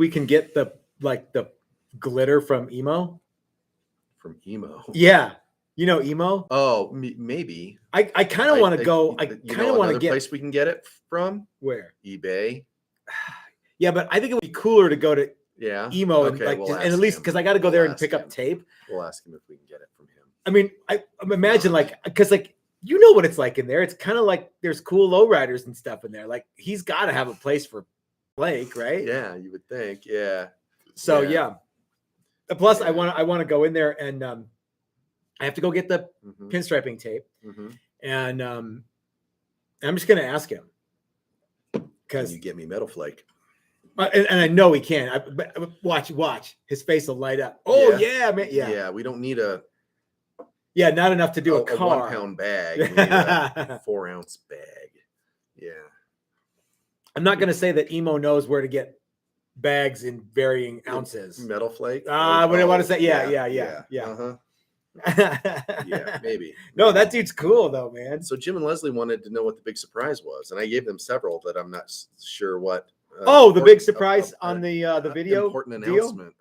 we can get the glitter from emo? From emo? Yeah. You know emo? Oh, maybe. I kind of want to go. I You kind know of want to another get. place we can get it from? Where? eBay. Yeah, but I think it would be cooler to go to Yeah. emo Okay, and we'll and at ask least him. because I got to go there and ask pick him. up tape. We'll ask him if we can get it from him. I mean, I imagine because you know what it's like in there. It's kind of like there's cool lowriders and stuff in there. Like he's got to have a place for Blake, right? Yeah, you would think. Yeah. So yeah. Plus, I want to go in there and I have to go get the pinstriping tape, and I'm just gonna ask him because you get me Metal Flake. And I know he can. Watch. His face will light up. Oh yeah, man. Yeah. Yeah. We don't need a. Yeah, not enough to do a car. 1 pound bag. We need a 4 ounce bag. Yeah. I'm not gonna say that emo knows where to get bags in varying ounces. Metal Flake. I wouldn't want to say. Yeah. Uh-huh. Yeah, maybe. No, that dude's cool though, man. So Jim and Leslie wanted to know what the big surprise was, and I gave them several that I'm not sure what. The big surprise on the video. Important announcement.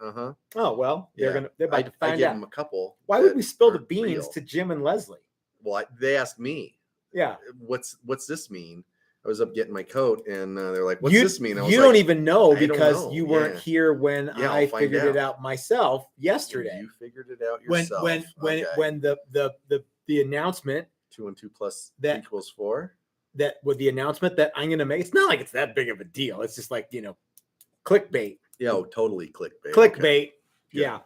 Oh well, they're about to find I gave out. them a couple. Why would we spill the beans real. to Jim and Leslie? Well, they asked me. Yeah. What's this mean? I was up getting my coat, and they're like, "What's this mean?" I was you like, don't even know I don't because know. you weren't here when I figured it out myself yesterday. You figured it out yourself. When the announcement 2 and 2 plus that equals 4. That with the announcement that I'm gonna make. It's not like it's that big of a deal. It's just like clickbait. Yeah, totally clickbait. Clickbait. Okay. Yeah.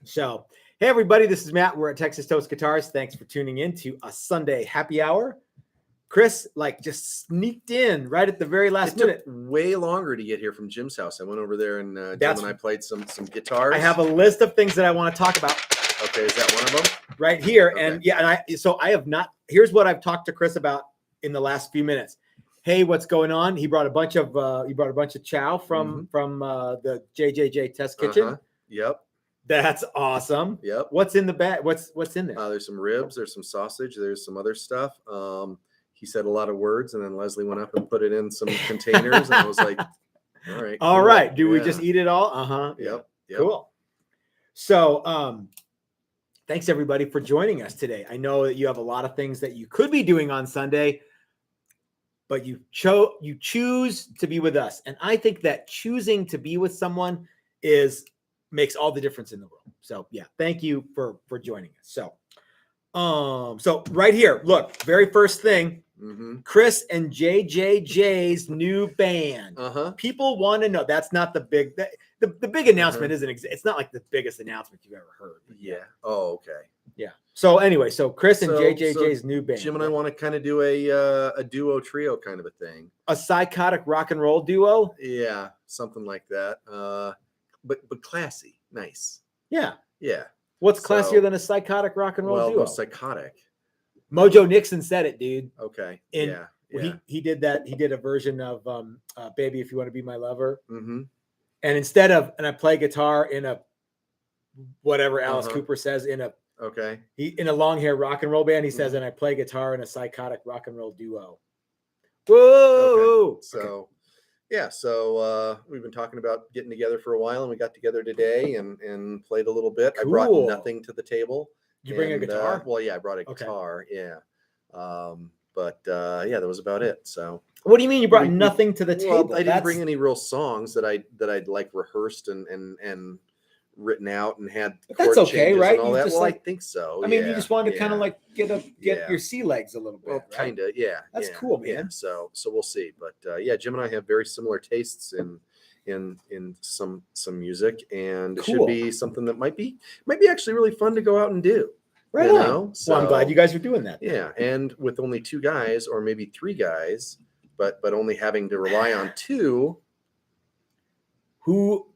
So hey everybody, this is Matt. We're at Texas Toast Guitars. Thanks for tuning in to a Sunday happy hour. Chris just sneaked in right at the very last minute. Took way longer to get here from Jim's house. I went over there and Jim and I played some guitars. I have a list of things that I want to talk about. Okay, is that one of them? Right here. Okay. And I have not. Here's what I've talked to Chris about in the last few minutes. Hey, what's going on? He brought a bunch of chow from the JJJ Test Kitchen. Yep. That's awesome. Yep. What's in the bag? What's in there? There's some ribs. There's some sausage. There's some other stuff. He said a lot of words, and then Leslie went up and put it in some containers, and I was like, "All right, all right. Do we just eat it all?" Yep. Cool. So, thanks everybody for joining us today. I know that you have a lot of things that you could be doing on Sunday, but you choose to be with us, and I think that choosing to be with someone makes all the difference in the world. So, yeah, thank you for joining us. So right here, look, very first thing. Chris and JJJ's new band. People want to know. That's not the big the big announcement isn't. It's not like the biggest announcement you've ever heard. Yeah. Oh, okay. Yeah. So anyway, Chris and JJJ's new band. Jim and I want to kind of do a duo trio kind of a thing. A psychotic rock and roll duo. Yeah, something like that. But classy, nice. Yeah. Yeah. What's classier than a psychotic rock and roll duo? Well, psychotic. Mojo Nixon said it, dude. Okay. Yeah. He did that. He did a version of "Baby, If You Want to Be My Lover," and instead of I play guitar in a whatever Alice Cooper says in a long hair rock and roll band. He says, and I play guitar in a psychotic rock and roll duo. Whoa! Okay. So. Yeah, so we've been talking about getting together for a while, and we got together today and played a little bit. Cool. I brought nothing to the table. Did you bring a guitar? I brought a guitar. Yeah, that was about it. So, what do you mean you brought nothing to the table? Well, I didn't bring any real songs that I'd like rehearsed and written out and had. That's okay, right? And all that. Well, I think so. I mean, you just wanted to kind of like get your sea legs a little bit. Well, kind of, yeah. That's cool, man. Yeah, so we'll see, but Jim and I have very similar tastes in some music, and it should be something that might be actually really fun to go out and do. Right on. So, well, I'm glad you guys are doing that. Yeah, and with only 2 guys or maybe 3 guys, but only having to rely on 2, who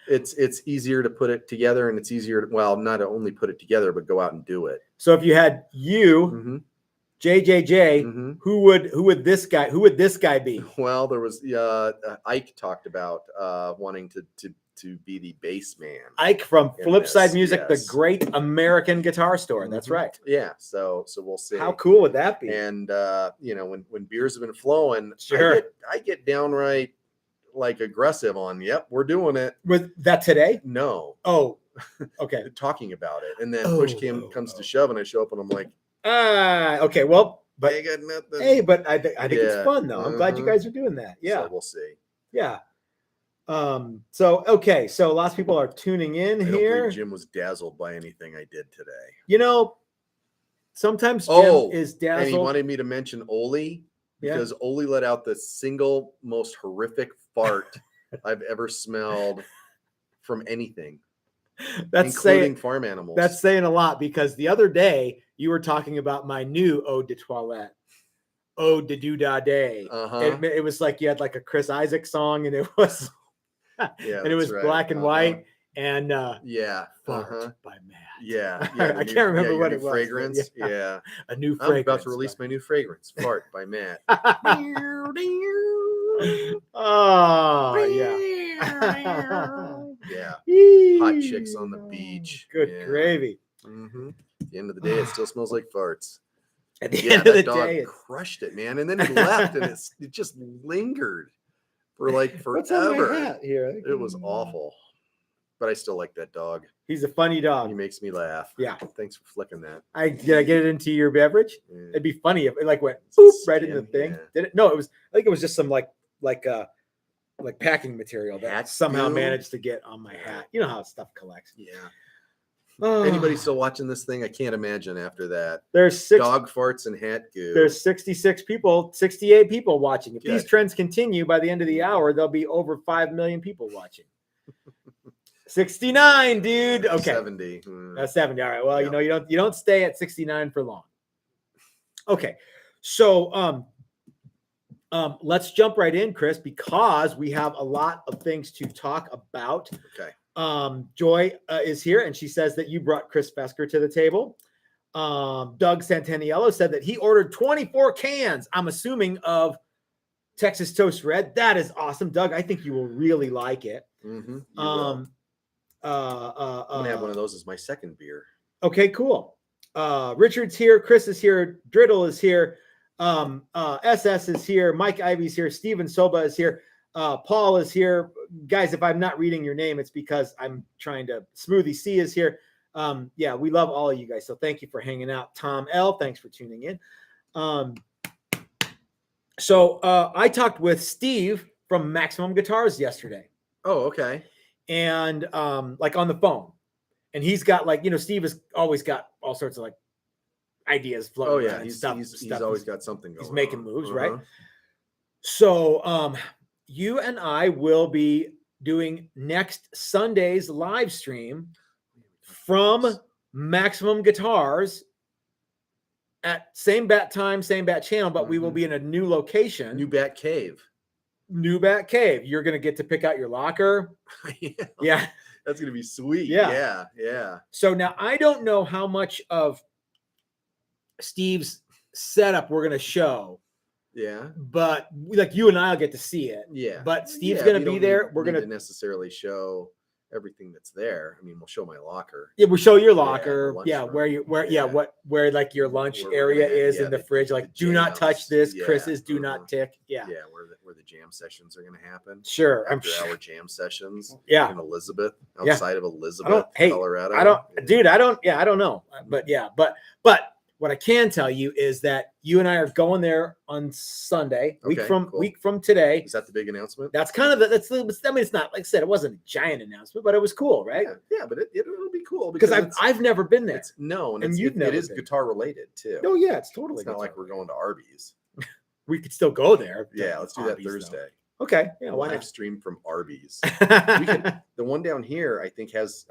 it's easier to put it together, and it's easier to, not to only put it together, but go out and do it. So if you had you, JJJ, who would this guy be? Well, there was Ike talked about wanting to be the bass man. Ike from Flipside Music, the great American guitar store. That's right. Yeah. So we'll see. How cool would that be? And when beers have been flowing, sure, I get downright like aggressive on, yep, we're doing it. Was that today? No. Oh, okay. Talking about it. And then push comes to shove and I show up and I'm like, okay. Well, but I got nothing. hey, but I think it's fun though. I'm glad you Uh-huh. guys are doing that. Yeah. So we'll see. Yeah. So okay, so lots of people are tuning in I don't here. believe Jim was dazzled by anything I did today. You know, sometimes Jim is dazzled. And he wanted me to mention Oli because Oli let out the single most horrific fart I've ever smelled from anything. That's including farm animals. That's saying a lot because the other day you were talking about my new Ode de Toilette, Ode de Doo-Dah Day. It was like you had like a Chris Isaac song, and it was and it was black and white, and Fart by Matt. I can't remember what it was. Fragrance, a new fragrance. I'm about to release my new fragrance, Fart by Matt. Oh yeah. Yeah, hot chicks on the beach. Good gravy. Mm-hmm. At the end of the day, it still smells like farts. At the end of the day, it crushed it, man. And then he left, and it just lingered for like forever. What's on my hat here? It was awful, but I still like that dog. He's a funny dog. He makes me laugh. Yeah. Thanks for flicking that. Did I get it into your beverage? Yeah. It'd be funny if it like went boop right in the thing. Yeah. Did it? No, it was. I think it was just some like packing material that Hat somehow goo? managed to get on my hat. You know how stuff collects. Yeah. Oh. Anybody still watching this thing? I can't imagine after that. There's dog farts and hat goo. There's 66 people, 68 people watching. If Good. these trends continue by the end of the hour, there'll be over 5 million people watching. 69, dude. Okay. 70. That's 70. All right. Well, you know, you don't stay at 69 for long. Okay. So let's jump right in, Chris, because we have a lot of things to talk about. Okay. Joy is here, and she says that you brought Chris Fesker to the table. Doug Santaniello said that he ordered 24 cans, I'm assuming, of Texas Toast Red. That is awesome, Doug. I think you will really like it. Mm-hmm. I'm gonna have one of those as my second beer. Okay, cool. Richard's here, Chris is here, Driddle is here, SS is here, Mike Ivy's here, Steven Soba is here, Paul is here. Guys, if I'm not reading your name, it's because I'm trying to. Smoothie C is here. Yeah, we love all of you guys, so thank you for hanging out. Tom L, thanks for tuning in. So I talked with Steve from Maximum Guitars yesterday. Oh, okay. And like on the phone, and he's got like, you know, Steve has always got all sorts of like ideas floating. Oh yeah, he's always got something going. He's making moves, right? Uh-huh. So you and I will be doing next Sunday's live stream from Maximum Guitars at same bat time, same bat channel, but we will be in a new location. New Bat Cave. New Bat Cave. You're going to get to pick out your locker. Yeah. That's going to be sweet. Yeah. Yeah. So now I don't know how much of Steve's setup we're going to show. Yeah. But like you and I'll get to see it. Yeah. But Steve's going to be there. We're going to necessarily show everything that's there. I mean, we'll show my locker. Yeah, we'll show your locker. Yeah, where like your lunch area is in the fridge. Like, do not touch this. Chris's do not tick. Yeah. Yeah, where the jam sessions are going to happen. Sure. After our jam sessions. Yeah. In Elizabeth, outside of Elizabeth, Colorado. I don't know. But what I can tell you is that you and I are going there on Sunday, week from today. Is that the big announcement? That's kind of it's not, like I said, it wasn't a giant announcement, but it was cool, right? Yeah, but it'll be cool because I've never been there. It is guitar related too. Oh yeah, it's totally. It's not like we're going to Arby's. We could still go there. Yeah, let's do that Thursday. Though. Okay. Yeah, why live not? Stream from Arby's. The one down here, I think, has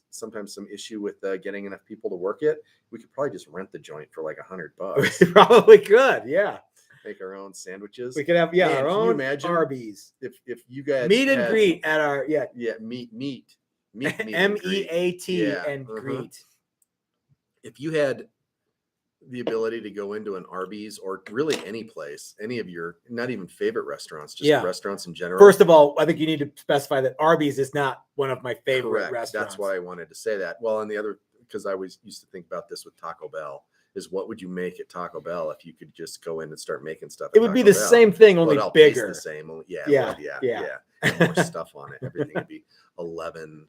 sometimes some issue with getting enough people to work it. We could probably just rent the joint for like $100. We probably could. Yeah. Make our own sandwiches. We could have our own Arby's. If you guys meet and greet at our meet MEAT and greet. If you had the ability to go into an Arby's or really any place, any of your not even favorite restaurants, just restaurants in general. First of all, I think you need to specify that Arby's is not one of my favorite restaurants. That's why I wanted to say that. Well, and the other, because I always used to think about this with Taco Bell, is what would you make at Taco Bell if you could just go in and start making stuff? It would be the same thing, only bigger. The same. Yeah. have more stuff on it. Everything would be 11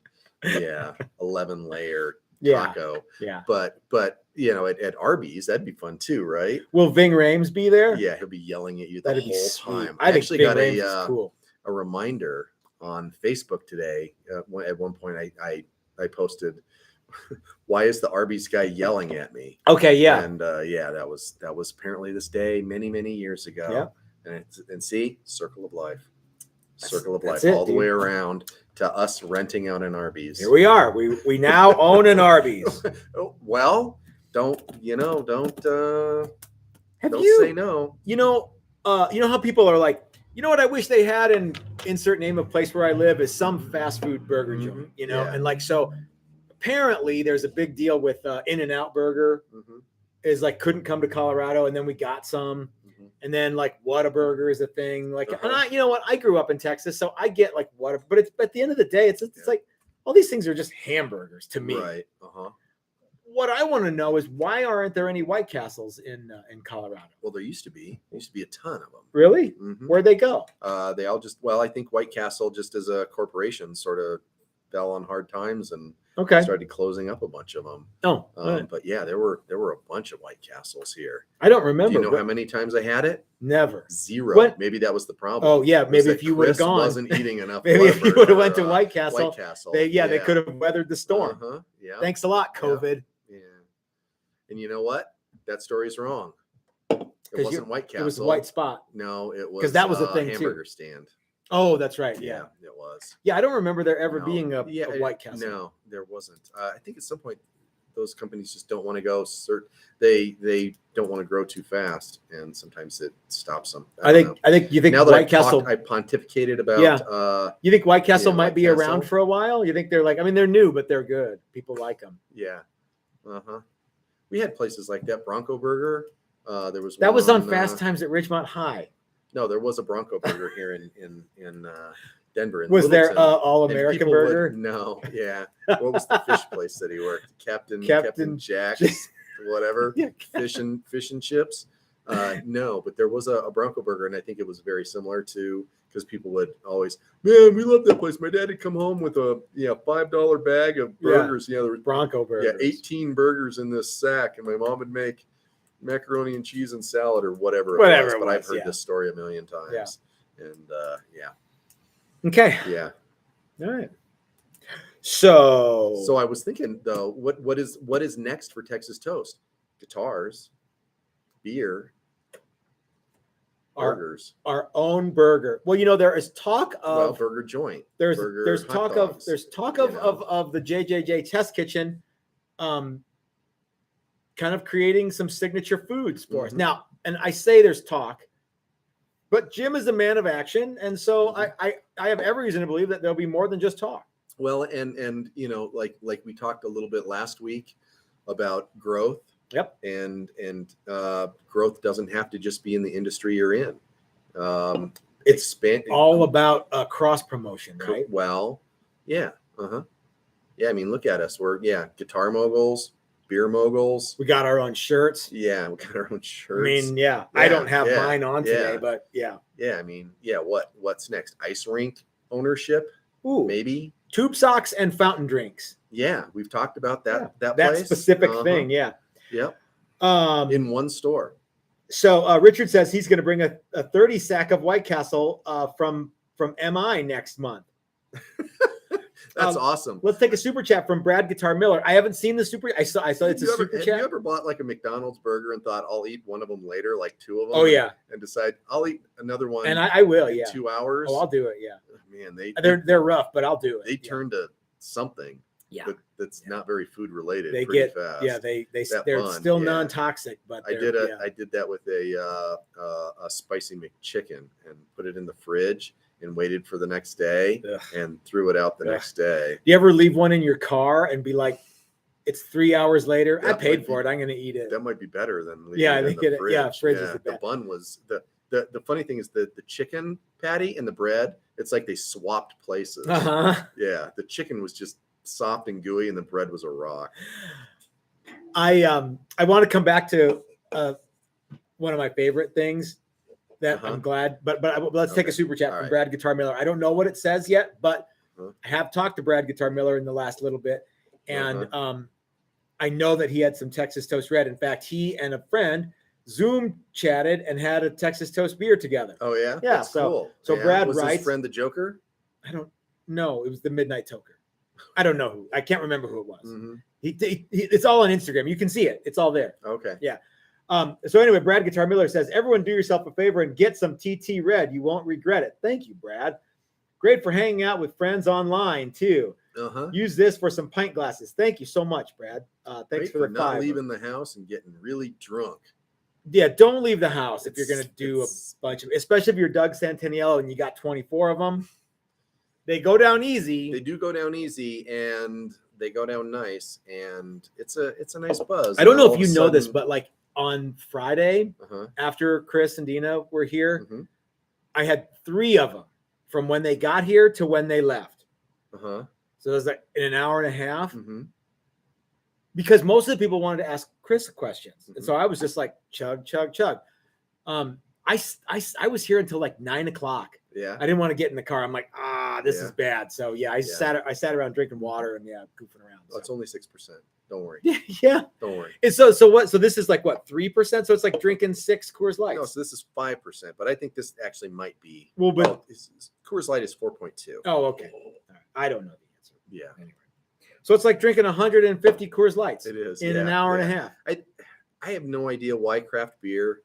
layer taco. Yeah. But at Arby's, that'd be fun too, right? Will Ving Rhames be there? Yeah, he'll be yelling at you the That'd be whole sweet. time. I actually think got Ving Rhames is cool. a reminder on Facebook today. At one point, I posted, "Why is the Arby's guy yelling at me?" Okay, yeah. And that was apparently this day many years ago. Yeah. And see, circle of life. Circle of life, all the way around to us renting out an Arby's. Here we are. We now own an Arby's. Well, don't say no. You know how people are like, you know what I wish they had in insert name of place where I live is some fast food burger joint, and like, so apparently there's a big deal with In-N-Out Burger is like couldn't come to Colorado, and then we got some. And then like Whataburger is a thing. Like, and I, you know what? I grew up in Texas, so I get like what, but it's at the end of the day, it's like all these things are just hamburgers to me. Right. What I want to know is why aren't there any White Castles in Colorado? Well, there used to be. There used to be a ton of them. Really? Where'd they go? They all just. Well, I think White Castle, just as a corporation, sort of fell on hard times and started closing up a bunch of them. But yeah, there were a bunch of White Castles here. I don't remember. Do you know how many times I had it? Never. 0. What? Maybe that was the problem. Oh yeah, maybe if you would have gone, wasn't eating enough. Maybe if you would have went to White Castle, they they could have weathered the storm. Yeah. Thanks a lot, COVID. Yeah. And you know what? That story's wrong. It wasn't White Castle. It was a White Spot. No, it was because that was a thing hamburger stand. Oh, that's right. Yeah, it was. Yeah, I don't remember there ever being a White Castle. No, there wasn't. I think at some point those companies just don't want to go. They don't want to grow too fast, and sometimes it stops them. I think you think now that White Castle. I pontificated about. Yeah. You think White Castle might be around for a while? You think they're like? I mean, they're new, but they're good. People like them. Yeah. We had places like that. Bronco Burger. There was that was on Fast Times at Ridgemont High. No, there was a Bronco Burger here in Denver. Was there All American Burger? No, yeah. What was the fish place that he worked? Captain Jack's, whatever. Fish and chips. No, but there was a Bronco Burger, and I think it was very similar to, because people would always, man, we love that place. My dad would come home with a $5 bag of burgers. There was Bronco burgers. 18 burgers in this sack, and my mom would make macaroni and cheese and salad or whatever it was. But I've heard this story a million times. And okay. Yeah. All right. So I was thinking though, what is next for Texas Toast? Guitars, beer, burgers. Our own burger. Well, there is talk of burger joint. There's talk of the JJJ Test Kitchen kind of creating some signature foods for us. Now, and I say there's talk, but Jim is a man of action, and so I have every reason to believe that there'll be more than just talk. Well, and like we talked a little bit last week about growth. Yep. And growth doesn't have to just be in the industry you're in. It's all about cross promotion, right? Well, yeah. Yeah, I mean, look at us. We're guitar moguls, beer moguls. We got our own shirts. Yeah, we got our own shirts. I mean, I don't have mine on today, but yeah. Yeah, I mean, what's next? Ice rink ownership? Ooh, maybe. Tube socks and fountain drinks. Yeah, we've talked about that. That place. specific thing. Yeah. Yep. In one store. So Richard says he's going to bring a 30 sack of White Castle from MI next month. That's awesome. Let's take a super chat from Brad Guitar Miller. I haven't seen the super. I saw it's a super chat. Have you ever bought like a McDonald's burger and thought I'll eat one of them later, like 2 of them? Oh yeah. And decide I'll eat another one. And I will. In 2 hours. Oh, I'll do it. Yeah. Man, they're rough, but I'll do it. They turn to something. Yeah. That's not very food related. They pretty fast. Yeah. They're still non-toxic, but I did that with a spicy McChicken and put it in the fridge and waited for the next day and threw it out the next day. Do you ever leave one in your car and be like, it's 3 hours later? I paid for it. I'm going to eat it. That might be better than leaving it in the fridge. Fridge is the best. The bun was the funny thing is that the chicken patty and the bread, it's like they swapped places. Yeah. The chicken was just soft and gooey and the bread was a rock. I want to come back to one of my favorite things. that I'm glad. But let's take a super chat from Brad Guitar Miller. I don't know what it says yet, but I have talked to Brad Guitar Miller in the last little bit, and I know that he had some Texas Toast Red. In fact, he and a friend Zoom chatted and had a Texas Toast beer together. Oh yeah, yeah. That's cool. So Brad was writes, his friend the Joker? I don't know. It was the Midnight Toker. I don't know who. I can't remember who it was. It's all on Instagram. You can see it. It's all there. Okay. Yeah. So anyway, Brad Guitar Miller says, everyone do yourself a favor and get some TT Red. You won't regret it. Thank you, Brad. Great for hanging out with friends online too. Use this for some pint glasses. Thank you so much, Brad. Thanks for the not $5. leaving the house and getting really drunk. Yeah, don't leave the house if you're going to do a bunch of, especially if you're Doug Santaniello and you got 24 of them. They go down easy. They do go down easy, and they go down nice, and it's a nice buzz. I don't know if you know this, but like on Friday after Chris and Dina were here, I had 3 of them from when they got here to when they left. So it was like in an hour and a half. Because most of the people wanted to ask Chris questions. And so I was just like, chug, chug, chug. I was here until like 9 o'clock. Yeah. I didn't want to get in the car. I'm like, this is bad. So yeah, I sat around drinking water and goofing around. So. It's only 6%. Don't worry. Yeah. Don't worry. And so this is like what, 3%? So it's like drinking 6 Coors Lights. No, so this is 5%, but I think this actually might be. Well, but Coors Light is 4.2. Oh, okay. I don't know the answer. Yeah. Anyway. So it's like drinking 150 Coors Lights. It is in an hour and a half. I have no idea why craft beer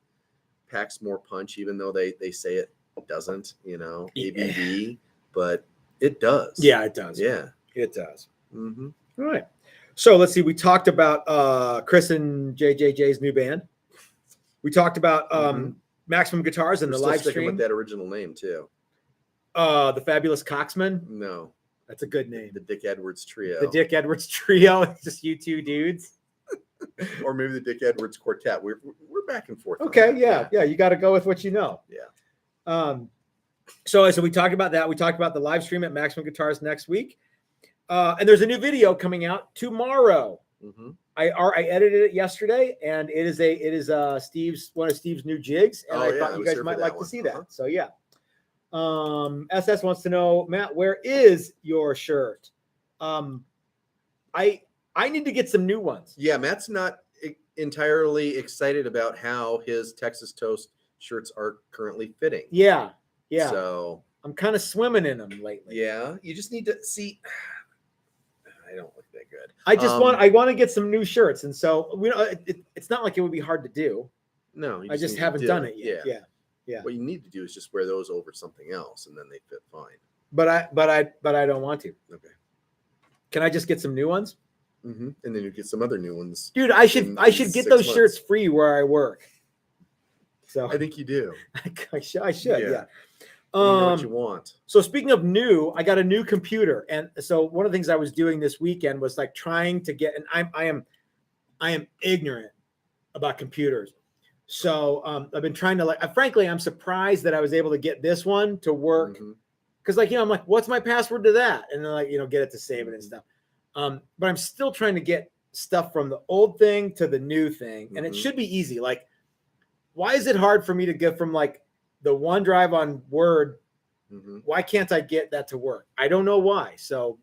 packs more punch, even though they say it doesn't, ABV, but it does. Yeah, it does. Yeah, it does. All right. So let's see. We talked about Chris and JJJ's new band. We talked about Maximum Guitars and the live stream with that original name too. The Fabulous Coxman. No, that's a good name. The Dick Edwards Trio. The Dick Edwards Trio. It's just you two dudes. Or maybe the Dick Edwards Quartet. We're back and forth. Okay, yeah. You got to go with what you know. Yeah. So we talked about that. We talked about the live stream at Maximum Guitars next week, and there's a new video coming out tomorrow. I edited it yesterday, and it is one of Steve's new jigs, and I thought you guys might like to see that. So yeah. SS wants to know, Matt, where is your shirt? I need to get some new ones. Yeah, Matt's not entirely excited about how his Texas Toast shirts are currently fitting. Yeah. So I'm kind of swimming in them lately. Yeah, you just need to see. I don't look that good. I want to get some new shirts, and so it's not like it would be hard to do. No, I just haven't done it yet. Yeah. What you need to do is just wear those over something else, and then they fit fine. But I don't want to. Okay. Can I just get some new ones? And then you get some other new ones. Dude, I should get those shirts free where I work. So I think you do. I should. Yeah. You know what you want. So speaking of new, I got a new computer, and so one of the things I was doing this weekend was like trying to get, and I am ignorant about computers. So I've been trying to frankly, I'm surprised that I was able to get this one to work. Because I'm like, what's my password to that? And then get it to save it and stuff. But I'm still trying to get stuff from the old thing to the new thing. And it should be easy. Like, why is it hard for me to get from like the OneDrive on Word? Why can't I get that to work? I don't know why. So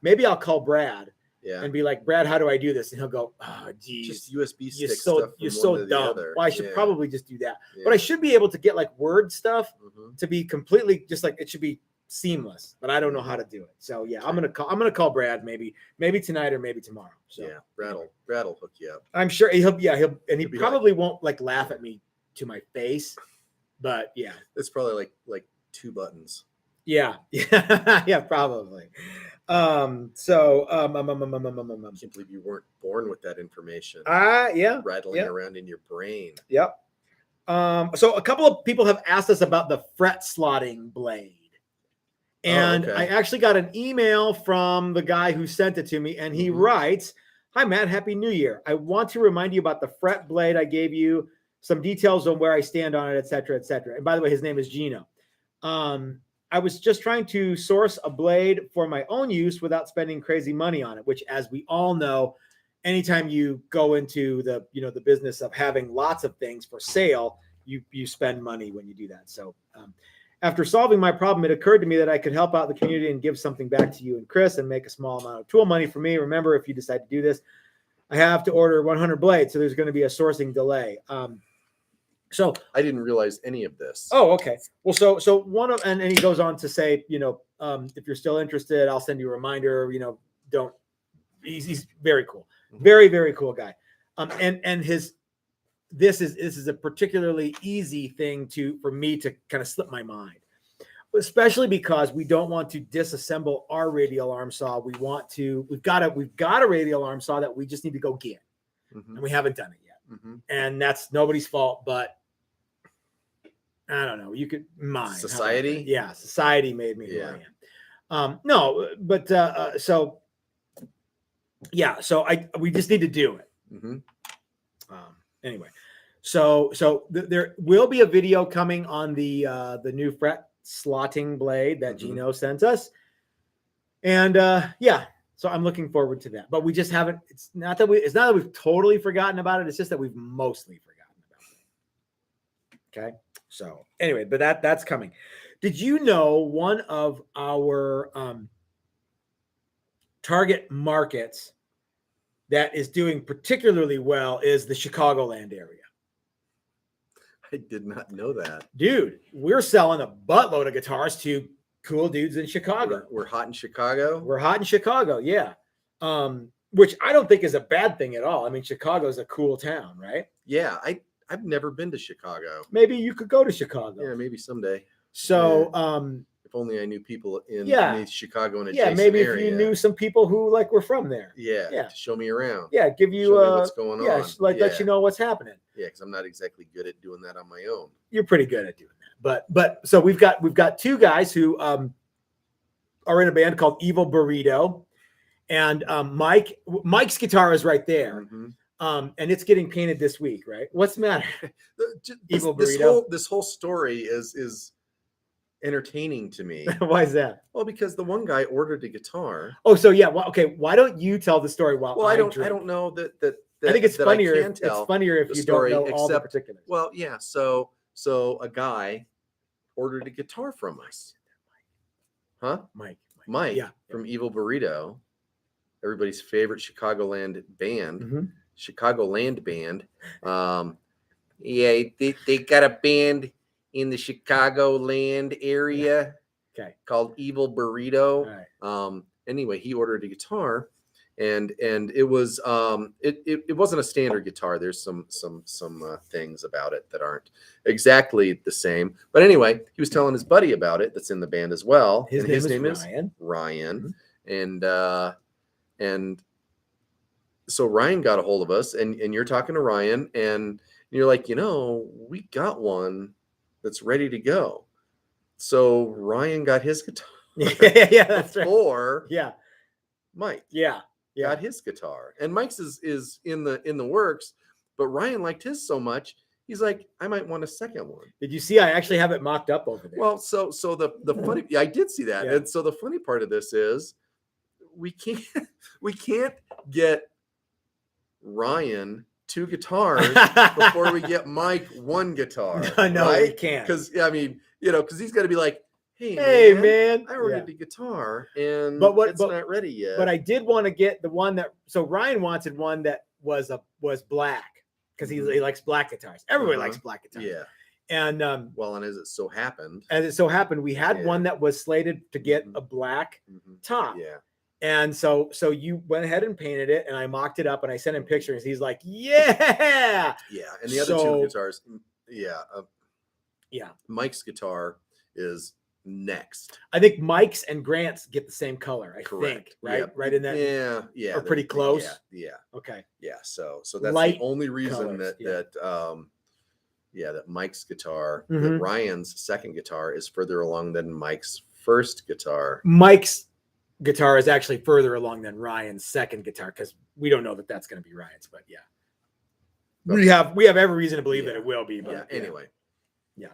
maybe I'll call Brad and be like, Brad, how do I do this? And he'll go, oh, geez, just USB stick you're so dumb. Well, I should probably just do that. Yeah. But I should be able to get like Word stuff to be completely just like, it should be seamless, but I don't know how to do it. So yeah, I'm gonna call Brad maybe tonight or maybe tomorrow. So Brad will hook you up. I'm sure he'll probably won't like laugh at me to my face, but yeah, it's probably like 2 buttons. Yeah, probably. I can't believe you weren't born with that information. Rattling around in your brain. Yep. So a couple of people have asked us about the fret slotting blade. And I actually got an email from the guy who sent it to me, and he writes, "Hi, Matt. Happy New Year. I want to remind you about the fret blade. I gave you some details on where I stand on it, et cetera, et cetera." And by the way, his name is Gino. I was just trying to source a blade for my own use without spending crazy money on it, which, as we all know, anytime you go into the business of having lots of things for sale, you spend money when you do that. So after solving my problem, it occurred to me that I could help out the community and give something back to you and Chris and make a small amount of tool money for me. Remember, if you decide to do this, I have to order 100 blades, so there's going to be a sourcing delay. So I didn't realize any of this. Oh, okay. Well, so one of, and he goes on to say, if you're still interested, I'll send you a reminder. He's very cool, very, very cool guy. And this is a particularly easy thing for me to kind of slip my mind, especially because we don't want to disassemble our radial arm saw. We've got a radial arm saw that we just need to go get, and we haven't done it yet. And that's nobody's fault, but I don't know. You could mind society. Yeah. Society made me who I am. No, but so we just need to do it. Anyway, so there will be a video coming on the new fret slotting blade that Gino sent us. And so I'm looking forward to that. But we just haven't, it's not that we've totally forgotten about it. It's just that we've mostly forgotten about it. Okay. So anyway, but that's coming. Did you know one of our target markets that is doing particularly well is the Chicagoland area? I did not know that. Dude, we're selling a buttload of guitars to cool dudes in Chicago. We're hot in Chicago? We're hot in Chicago, yeah. Which I don't think is a bad thing at all. I mean, Chicago's a cool town, right? Yeah, I've never been to Chicago. Maybe you could go to Chicago. Yeah, maybe someday. So, if only I knew people in Chicago and adjacent maybe area. If you knew some people who were from there. Yeah. To show me around. Yeah, give you show me what's going on. Yeah, let you know what's happening. Yeah, because I'm not exactly good at doing that on my own. You're pretty good at doing that. But so we've got two guys who are in a band called Evil Burrito, and Mike's guitar is right there. And it's getting painted this week, right? What's the matter? Evil Burrito. This whole story is entertaining to me. Why is that? Well, because the one guy ordered a guitar. Oh, so yeah. Well, okay. Why don't you tell the story while I don't know that. I think it's funnier. It's funnier if you don't know all the particulars. Well, yeah. So a guy ordered a guitar from us. Huh? Mike. Yeah. From Evil Burrito, everybody's favorite Chicagoland band. Chicagoland band. They got a band in the Chicagoland area called Evil Burrito. Right. Anyway, he ordered a guitar, and it was it wasn't a standard guitar. There's some things about it that aren't exactly the same. But anyway, he was telling his buddy about it that's in the band as well. His name is Ryan. And so Ryan got a hold of us, and you're talking to Ryan, and you're like, we got one that's ready to go. So Ryan got his guitar. Yeah, that's before right. Mike. Yeah. Got his guitar. And Mike's is in the works, but Ryan liked his so much, he's like, I might want a second one. Did you see? I actually have it mocked up over there. Well, so the funny, I did see that. Yeah. And so the funny part of this is we can't get Ryan 2 guitars before we get Mike 1 guitar. No, right? we can't. Because because he's got to be like, hey man, I ordered the guitar and it's not ready yet. But I did want to get the one that. So Ryan wanted one that was black because he likes black guitars. Everybody likes black guitars. Yeah. And and as it so happened, we had one that was slated to get a black top. Yeah. And so you went ahead and painted it, and I mocked it up, and I sent him pictures. He's like, yeah. Yeah. And the other 2 guitars, yeah. Mike's guitar is next. I think Mike's and Grant's get the same color. I think, right? Yep. Right in that. Yeah. Or pretty close. Yeah. Okay. Yeah. So that's light the only reason colors, that Mike's guitar, that Ryan's second guitar is further along than Mike's first guitar. Mike's guitar is actually further along than Ryan's second guitar because we don't know that that's going to be Ryan's, but yeah, we have every reason to believe that it will be. But anyway, yeah.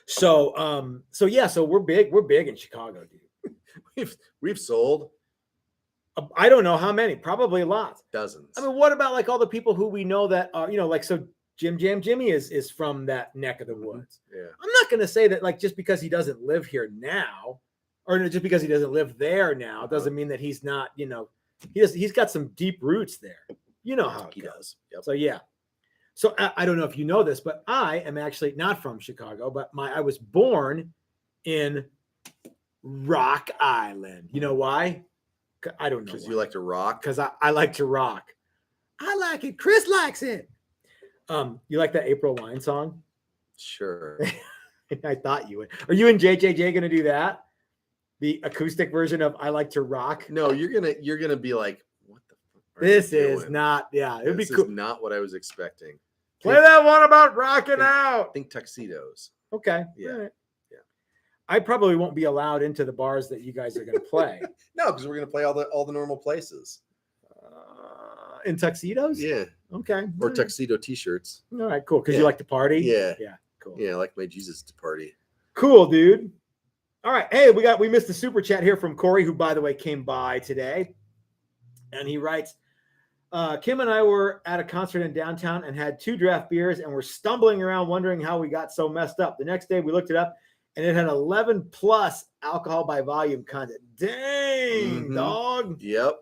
So we're big in Chicago, dude. We've sold. I don't know how many, probably lots, dozens. I mean, what about like all the people who we know that are, so Jam Jimmy is from that neck of the woods. Yeah. I'm not going to say that like just because he doesn't live here now, or just because he doesn't live there now, doesn't mean that he's not, he's got some deep roots there. You know how he does. Yep. So yeah. So I don't know if you know this, but I am actually not from Chicago, but I was born in Rock Island. You know why? I don't know. Because you like to rock? Because I like to rock. I like it. Chris likes it. You like that April Wine song? Sure. I thought you would. Are you and JJJ going to do that? The acoustic version of I Like to Rock? No, you're gonna be like, what the fuck? This is not. Yeah, it'd be cool. This is not what I was expecting. Play that one about rocking out. Think tuxedos. Okay. Yeah. Right. Yeah. I probably won't be allowed into the bars that you guys are going to play. No, because we're going to play all the normal places. In tuxedos? Yeah. Okay. Or tuxedo t-shirts. All right, cool. Because you like to party? Yeah. Yeah, cool. Yeah, I like my Jesus to party. Cool, dude. All right. Hey, we missed the super chat here from Corey, who, by the way, came by today. And he writes, Kim and I were at a concert in downtown and had 2 draft beers and were stumbling around wondering how we got so messed up. The next day we looked it up and it had 11 plus alcohol by volume content. Dang, dog. Yep.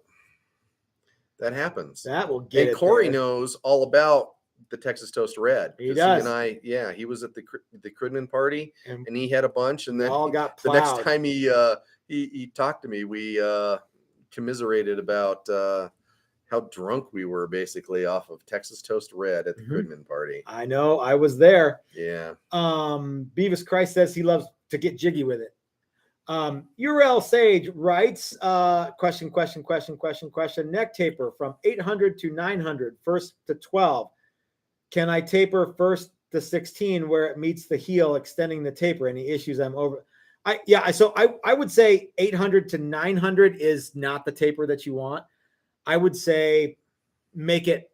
That happens. That will get And Corey knows all about the Texas Toast Red. He does. He and he was at the Cridman party and he had a bunch. And then all got the plowed. next time he talked to me, we commiserated about how drunk we were basically off of Texas Toast Red at the Cridman party. I know. I was there. Yeah. Beavis Christ says he loves to get jiggy with it. URL Sage writes, question. Neck taper from 800 to 900, first to 12. Can I taper first to 16 where it meets the heel, extending the taper? Any issues I'm over? So I would say 800 to 900 is not the taper that you want. I would say make it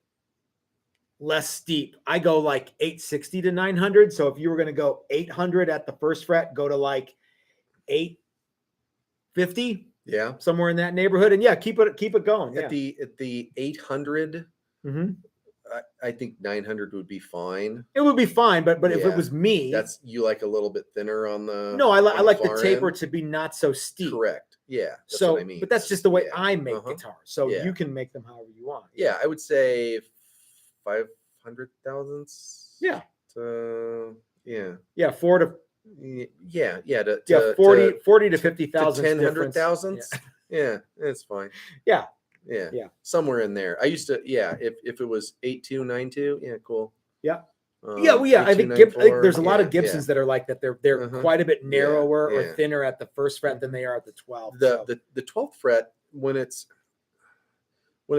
less steep. I go like 860 to 900. So if you were going to go 800 at the first fret, go to like 850. Yeah. Somewhere in that neighborhood. And yeah, keep it going. At the 800, I think 900 would be fine. It would be fine, but if it was me, that's you like a little bit thinner on the. No, I like the taper to be not so steep. Correct. Yeah. That's so, what I mean. But that's just the way I make guitars. So Yeah. you can make them however you want. Yeah, I would say 500 thousandths. Yeah. Yeah. 4 to. Yeah. 40 to 50,000. 10 thousandths. Yeah, it's fine. Yeah. Somewhere in there. I used to. Yeah. If it was 8292. Yeah. Cool. Yeah. I think there's a lot of Gibsons that are like that. They're quite a bit narrower or thinner at the first fret than they are at the 12th. The 12th fret when it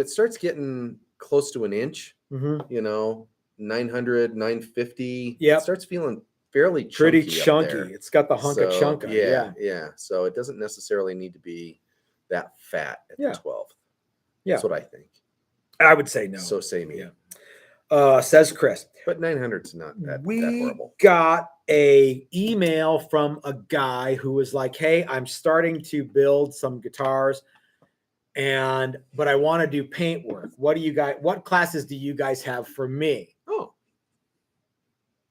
starts getting close to an inch, 900, 950, it starts feeling pretty chunky. It's got the hunk of chunk. Yeah. So it doesn't necessarily need to be that fat at the 12th. Yeah, that's what I think. I would say no. So say me. Says Chris. But 900's not that horrible. We got a email from a guy who was like, "Hey, I'm starting to build some guitars, but I want to do paint work. What classes do you guys have for me?" Oh.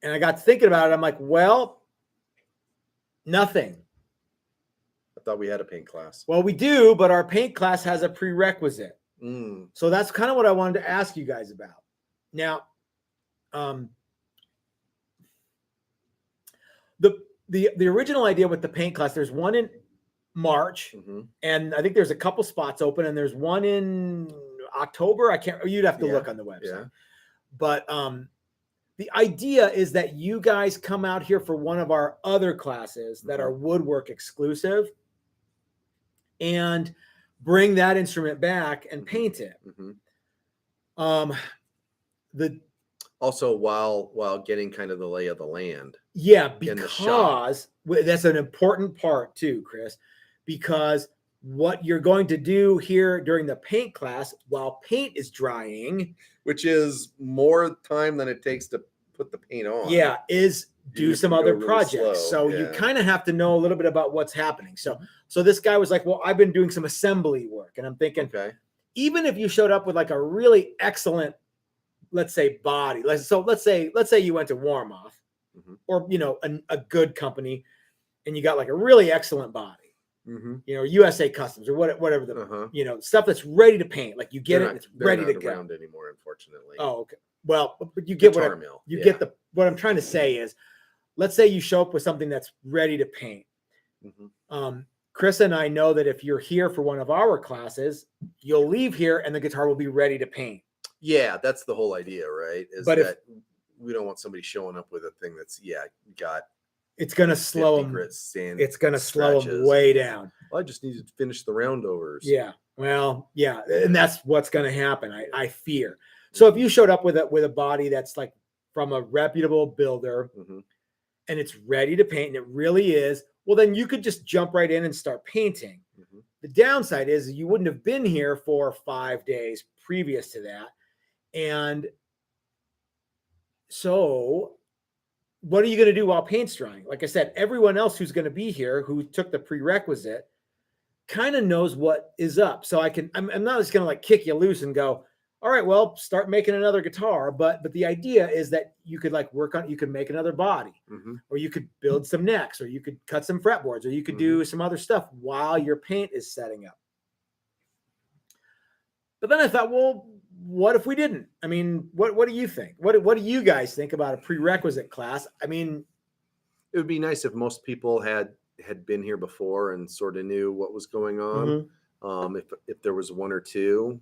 And I got thinking about it. I'm like, well, nothing. I thought we had a paint class. Well, we do, but our paint class has a prerequisite. Mm. So that's kind of what I wanted to ask you guys about. Now, the original idea with the paint class, there's one in March, and I think there's a couple spots open, and there's one in October. You'd have to look on the website. Yeah. But the idea is that you guys come out here for one of our other classes that are woodwork exclusive and bring that instrument back and paint it. Also while getting kind of the lay of the land. Yeah, because that's an important part too, Chris, because what you're going to do here during the paint class while paint is drying, which is more time than it takes to put the paint on. Yeah, is do some other projects. Slow. So you kind of have to know a little bit about what's happening. So this guy was like, well, I've been doing some assembly work. And I'm thinking, even if you showed up with like a really excellent let's say body. Let's say you went to Warmoth or, you know, a good company and you got like a really excellent body, you know, USA Customs or whatever the, you know, stuff that's ready to paint. Like you get it, and it's ready to go. They're not around anymore, unfortunately. Oh, okay. Well, but you get what I'm trying to say is, let's say you show up with something that's ready to paint. Chris and I know that if you're here for one of our classes, you'll leave here and the guitar will be ready to paint. Yeah, that's the whole idea, right? We don't want somebody showing up with a thing that's got. It's going to slow them. It's going to slow them way down. Well, I just need to finish the roundovers. Yeah. Well, yeah, and that's what's going to happen. I fear. So if you showed up with a body that's like from a reputable builder and it's ready to paint and it really is, well, then you could just jump right in and start painting. The downside is you wouldn't have been here for 5 days previous to that. And so what are you going to do while paint's drying? Like I said, everyone else who's going to be here who took the prerequisite kind of knows what is up. So I'm not just going to like kick you loose and go, all right, well, start making another guitar. But the idea is that you could like you could make another body or you could build some necks or you could cut some fretboards or you could do some other stuff while your paint is setting up. But then I thought, well, what if we didn't? I mean, what do you think? What do you guys think about a prerequisite class? I mean, it would be nice if most people had been here before and sort of knew what was going on. If there was one or two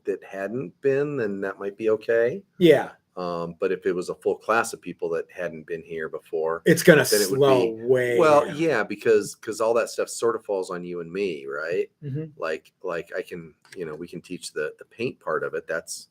that hadn't been, then that might be okay. Yeah. But if it was a full class of people that hadn't been here before, it's going to slow way. Well, down. Yeah, because all that stuff sort of falls on you and me, right? Like I can, you know, we can teach the paint part of it. That's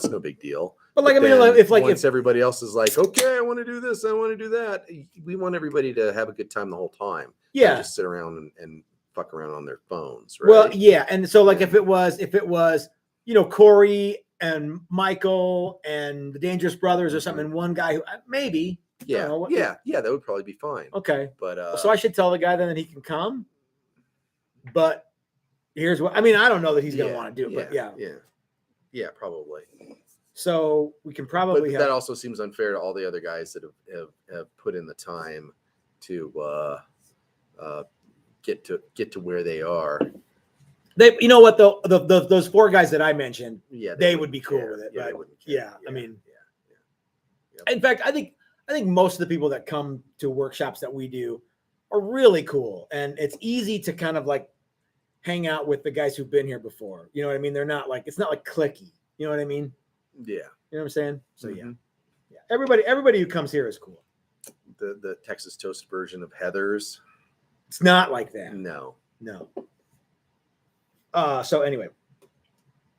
no big deal. But like, I mean, if everybody else is like, okay, I want to do this, I want to do that. We want everybody to have a good time the whole time. Yeah. Not just sit around and fuck around on their phones. Right? Well, yeah. And so like, if it was, you know, Corey and Michael and the Dangerous Brothers or something, and one guy who maybe, that would probably be fine. Okay. But so I should tell the guy then that he can come. But here's what I mean. I don't know that he's going to want to do it, but yeah, probably. So we can probably. But that also seems unfair to all the other guys that have put in the time to get to where they are. They, you know what though, those 4 guys that I mentioned, they would be cool with it. Yeah, right? they wouldn't care. I mean, in fact, I think most of the people that come to workshops that we do are really cool, and it's easy to kind of like hang out with the guys who've been here before. You know what I mean? They're not like, it's not like cliquey. You know what I mean? Yeah. You know what I'm saying? So yeah. Everybody who comes here is cool. The Texas Toast version of Heather's. It's not like that. No. So anyway,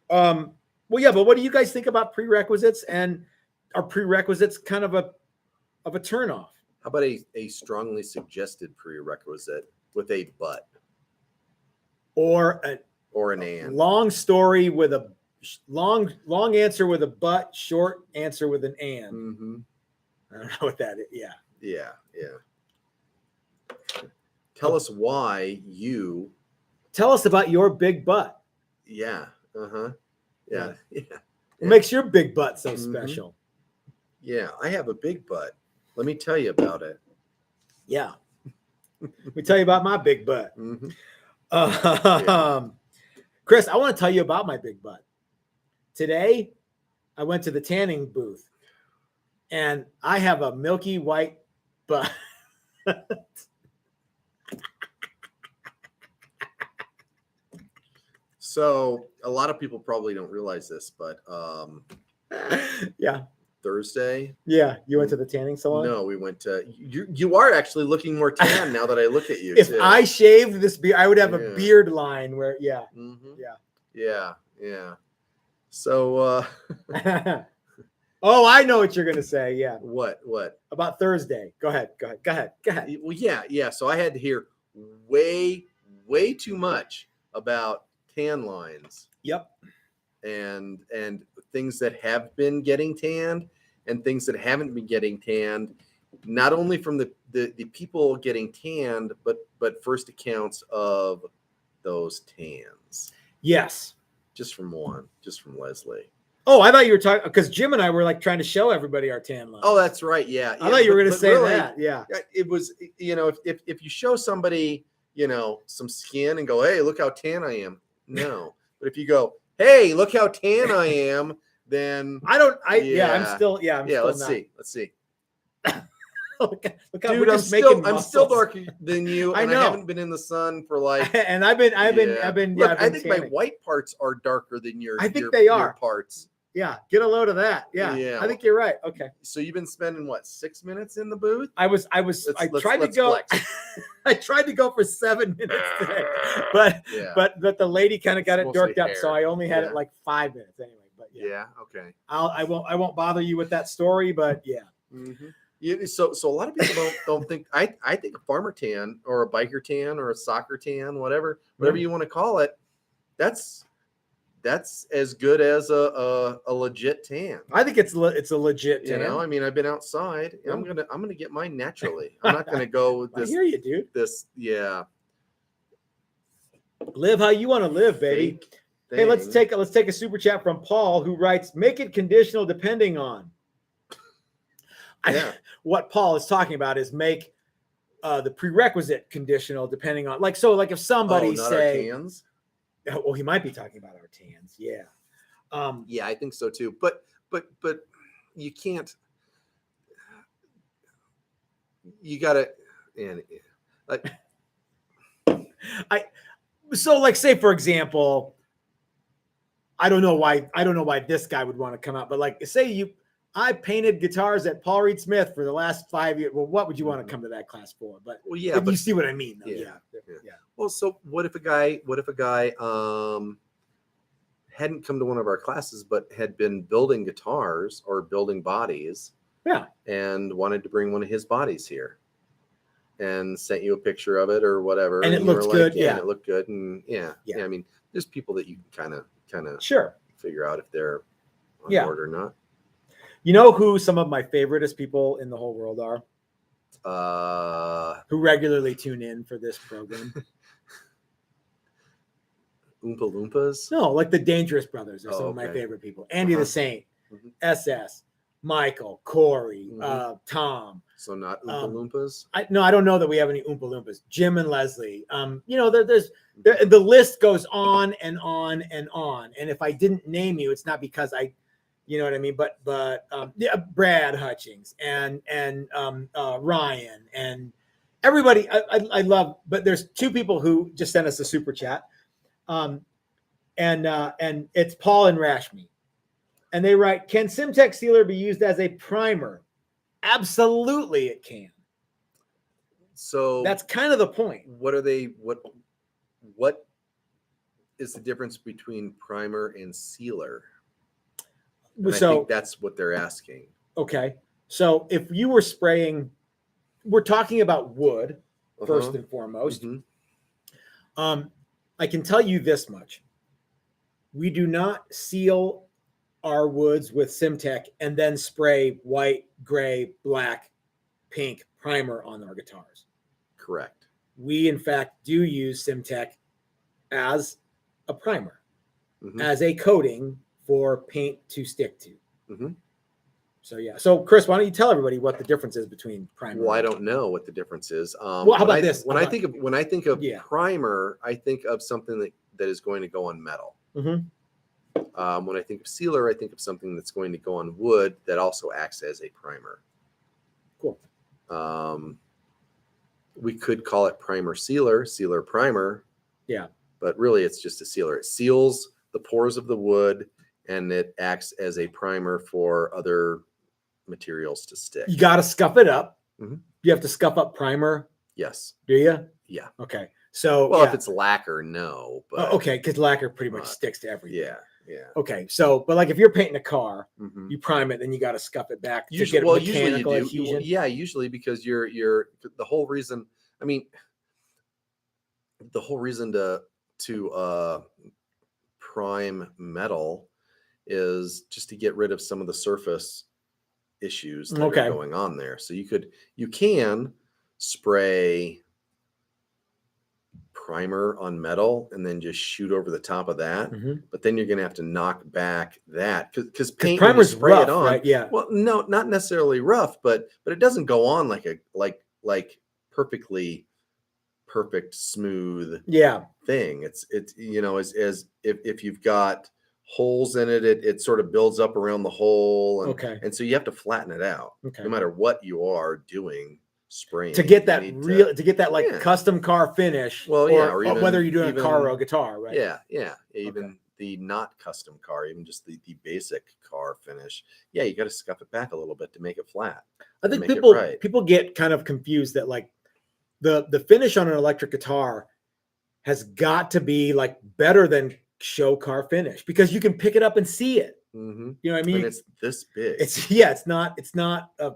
well, yeah, but what do you guys think about prerequisites, and are prerequisites kind of a turnoff? How about a strongly suggested prerequisite with a but or an and? Long story with a long answer with a but, short answer with an and. I don't know what that is. Yeah. Tell us why you. Tell us about your big butt. Yeah. Yeah. What makes your big butt so special? Yeah, I have a big butt. Let me tell you about it. Yeah. Let me tell you about my big butt. Chris, I want to tell you about my big butt. Today, I went to the tanning booth, and I have a milky white butt. So a lot of people probably don't realize this, but Thursday. Yeah, you went to the tanning salon? No, we went to. You are actually looking more tan now that I look at you. If I shaved this beard, I would have a beard line where, yeah. So. Oh, I know what you're gonna say. Yeah. What? About Thursday? Go ahead. Well, yeah. So I had to hear way too much about tan lines. Yep. And things that have been getting tanned and things that haven't been getting tanned, not only from the people getting tanned, but first accounts of those tans. Yes. Just from Leslie. Oh, I thought you were talking because Jim and I were like trying to show everybody our tan line. Oh, that's right. Yeah. I thought you were going to say really, that. Yeah. It was, if you show somebody, some skin and go, hey, look how tan I am. No. But if you go, hey, look how tan I am, then I'm still let's not. see. Look how Dude, I'm still darker than you, and I haven't been in the sun for like. And I've been. Look, I think my white parts are darker than your. I think they are your parts. Yeah, get a load of that. Yeah. I think you're right. Okay. So you've been spending what, 6 minutes in the booth? I tried to go. I tried to go for 7 minutes today, but the lady kind of got it dorked up, so I only had it like 5 minutes anyway. But okay. I won't bother you with that story, but yeah. Mm-hmm. So a lot of people don't think. I think a farmer tan or a biker tan or a soccer tan, whatever you want to call it, that's as good as a legit tan. I think it's a legit tan. I mean, I've been outside. I'm gonna get mine naturally. I'm not gonna go with this. I hear you, dude. Live how you want to live, baby. Hey, let's take a super chat from Paul, who writes, "Make it conditional depending on." What Paul is talking about is make the prerequisite conditional depending on like if somebody say our tans? Well, he might be talking about our tans. Yeah. I think so too. But you can't. You gotta. Say for example, I don't know why this guy would want to come out, but like say I painted guitars at Paul Reed Smith for the last 5 years. Well, what would you want to come to that class for? But you see what I mean, though. Yeah. Well, so what if a guy hadn't come to one of our classes, but had been building guitars or building bodies, and wanted to bring one of his bodies here, and sent you a picture of it or whatever, and it looks good, and it looked good, and I mean, there's people that you can kind of figure out if they're on board or not. You know who some of my favoriteest people in the whole world are? Who regularly tune in for this program? Oompa Loompas? No, like the Dangerous Brothers are some of my favorite people. Andy the Saint, SS, Michael, Corey, Tom. So not Oompa Loompas? I don't know that we have any Oompa Loompas. Jim and Leslie. There's the list goes on and on and on. And if I didn't name you, it's not because you know what I mean? But Brad Hutchings and Ryan and everybody I love, but there's two people who just sent us a super chat. And it's Paul and Rashmi. And they write, "Can Simtech sealer be used as a primer?" Absolutely it can. So that's kind of the point. What are they what is the difference between primer and sealer? And I think that's what they're asking. Okay. So if you were spraying, we're talking about wood first and foremost. I can tell you this much. We do not seal our woods with Simtech and then spray white, gray, black, pink primer on our guitars. Correct. We, in fact, do use Simtech as a primer, as a coating for paint to stick to. So Chris, why don't you tell everybody what the difference is between primer? Well, I don't know what the difference is. Well, how about this? When I think of primer, I think of something that is going to go on metal. When I think of sealer, I think of something that's going to go on wood that also acts as a primer. Cool. We could call it primer sealer primer. Yeah. But really, it's just a sealer. It seals the pores of the wood, and it acts as a primer for other materials to stick. You got to scuff it up. You have to scuff up primer. Yes. Do you? Yeah. Okay. So, if it's lacquer, no. But okay, because lacquer pretty much sticks to everything. Yeah. Yeah. Okay. So, but like if you're painting a car, you prime it, then you got to scuff it back to get mechanical adhesion. Usually because you're the whole reason. I mean, the whole reason to prime metal is just to get rid of some of the surface issues that are going on there. So you can spray primer on metal and then just shoot over the top of that. But then you're going to have to knock back that because paint, primer's spray rough, it on, right? Yeah. Well, no, not necessarily rough, but it doesn't go on like perfectly perfect smooth thing. It's as if you've got holes in it, it sort of builds up around the hole, and so you have to flatten it out no matter what you are doing. Spraying to get that to get that like custom car finish. Well, or even, whether you're doing a car or a guitar, right? Even the not custom car, even just the basic car finish. You got to scuff it back a little bit to make it flat. I think people get kind of confused that like the finish on an electric guitar has got to be like better than show car finish because you can pick it up and see it. You know what I mean? And it's this big. It's not a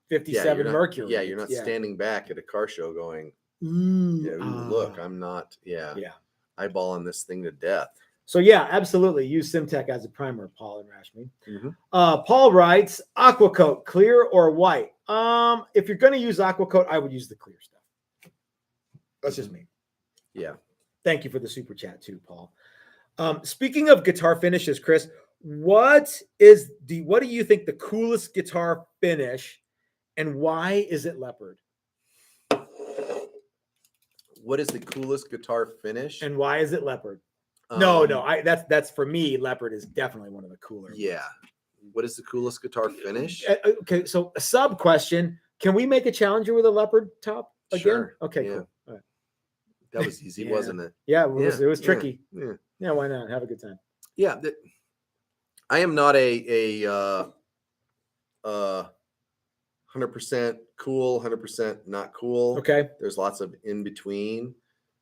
57 Mercury. You're not standing back at a car show going, look, I'm not, eyeballing this thing to death. So absolutely. Use Simtech as a primer, Paul and Rashmi. Paul writes, aqua coat, clear or white? If you're going to use aqua coat, I would use the clear stuff. That's just me. Yeah. Thank you for the super chat too, Paul. Speaking of guitar finishes, Chris, what do you think the coolest guitar finish and why is it Leopard? What is the coolest guitar finish? And why is it Leopard? No, that's for me, Leopard is definitely one of the cooler. Yeah. What is the coolest guitar finish? Okay, so a sub question. Can we make a Challenger with a Leopard top again? Sure. Okay, cool. All right. That was easy, wasn't it? Yeah, it was tricky. Yeah, why not? Have a good time. Yeah. I am not a 100% cool, 100% not cool. Okay. There's lots of in between,